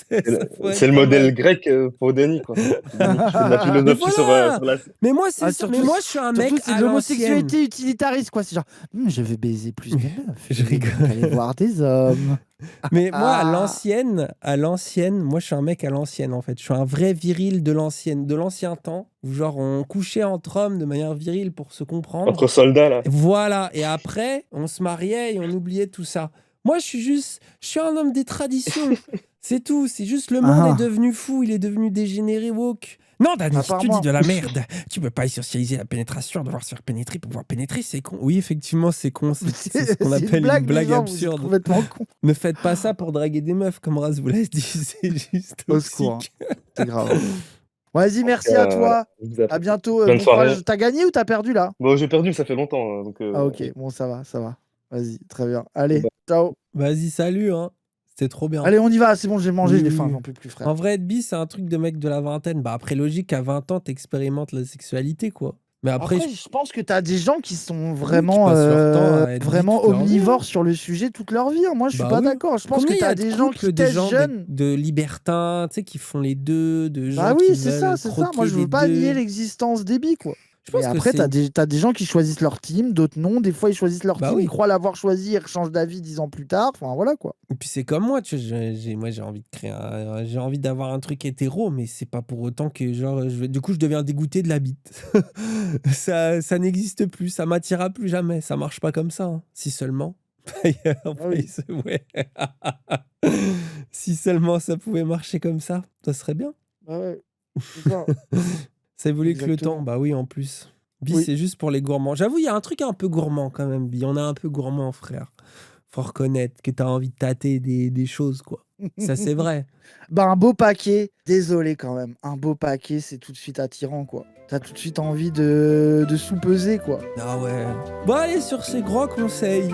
C'est Ça pourrait c'est être le pas modèle mal. grec pour Denis, quoi. Denis qui fait de la Mais philosophie voilà. sur la. Mais moi, c'est Ah, ça. surtout, Mais moi, je suis un surtout, mec c'est de à l'ancienne. l'homosexualité utilitariste, quoi. C'est genre, je vais baiser plus de meufs. Je Je vais rigole. donc aller voir des hommes. Mais moi, à Ah. l'ancienne, moi, je suis un mec à l'ancienne, en fait. Je suis un vrai viril de l'ancien temps, où genre, on couchait entre hommes de manière virile pour se comprendre. Entre soldats, là. Voilà. Et après, on se mariait et on oubliait tout ça. Moi, je suis un homme des traditions. C'est tout. C'est juste le monde est devenu fou, il est devenu dégénéré woke. Non, Dani, À part tu moi. dis de la merde. Tu peux pas essentialiser la pénétration, devoir se faire pénétrer pour pouvoir pénétrer, c'est con. Oui, effectivement, c'est con. C'est ce qu'on C'est appelle une blague les gens, vous êtes absurde. complètement con. Ne faites pas ça pour draguer des meufs, comme Raz vous l'a dit. C'est juste Au secours. toxique. C'est grave. Vas-y, merci à Voilà. toi. À bientôt. Bonne Bon soirée. courage. T'as gagné ou t'as perdu là? Bon, j'ai perdu, ça fait longtemps. Donc, Ah ok, bon ça va, ça va. Vas-y, très bien. Allez, Bah. ciao. Vas-y, salut, hein. C'était trop bien. Allez, on y va, c'est bon, j'ai mangé, Oui, j'ai oui, faim, oui. j'en peux plus, frère. En vrai, être bi, c'est un truc de mec de la vingtaine. Bah après, logique, à 20 ans, t'expérimentes la sexualité, quoi. Mais après, Après, je pense que t'as des gens qui sont qui vraiment, passent leur temps à être bi vraiment toute leur vie, omnivores hein. sur le sujet toute leur vie. Hein. Moi, je suis Bah pas oui. d'accord. Je pense Combien que il y a t'as de des gens couples, qui de testent gens jeunes. de libertins, tu sais, qui font les deux, de gens Bah qui oui, c'est ça, veulent c'est ça. Moi, croquer je veux les pas nier deux. l'existence des bi, quoi. Je Mais pense que après, c'est... t'as des gens qui choisissent leur team, d'autres non. Des fois, ils choisissent leur Bah team, oui. ils croient l'avoir choisi, ils changent d'avis 10 ans plus tard. Enfin, voilà, quoi. Et puis c'est comme moi, tu vois, moi j'ai envie de créer j'ai envie d'avoir un truc hétéro, mais c'est pas pour autant que genre du coup je deviens dégoûté de la bite. Ça n'existe plus, ça m'attirera plus jamais, ça marche pas comme ça, hein. Si seulement. oui. Ouais. Si seulement ça pouvait marcher comme ça serait bien. Bah ouais, c'est ça. Ça évolue avec le Exactement. temps, bah oui en plus. Bi Oui. c'est juste pour les gourmands. J'avoue, il y a un truc un peu gourmand quand même, Bi. On est un peu gourmand, frère. Faut reconnaître que t'as envie de tâter des choses, quoi. Ça, c'est vrai. Bah, un beau paquet, désolé quand même. Un beau paquet, c'est tout de suite attirant, quoi. T'as tout de suite envie de sous-peser, quoi. Ah ouais. Bon, allez, sur ces grands conseils,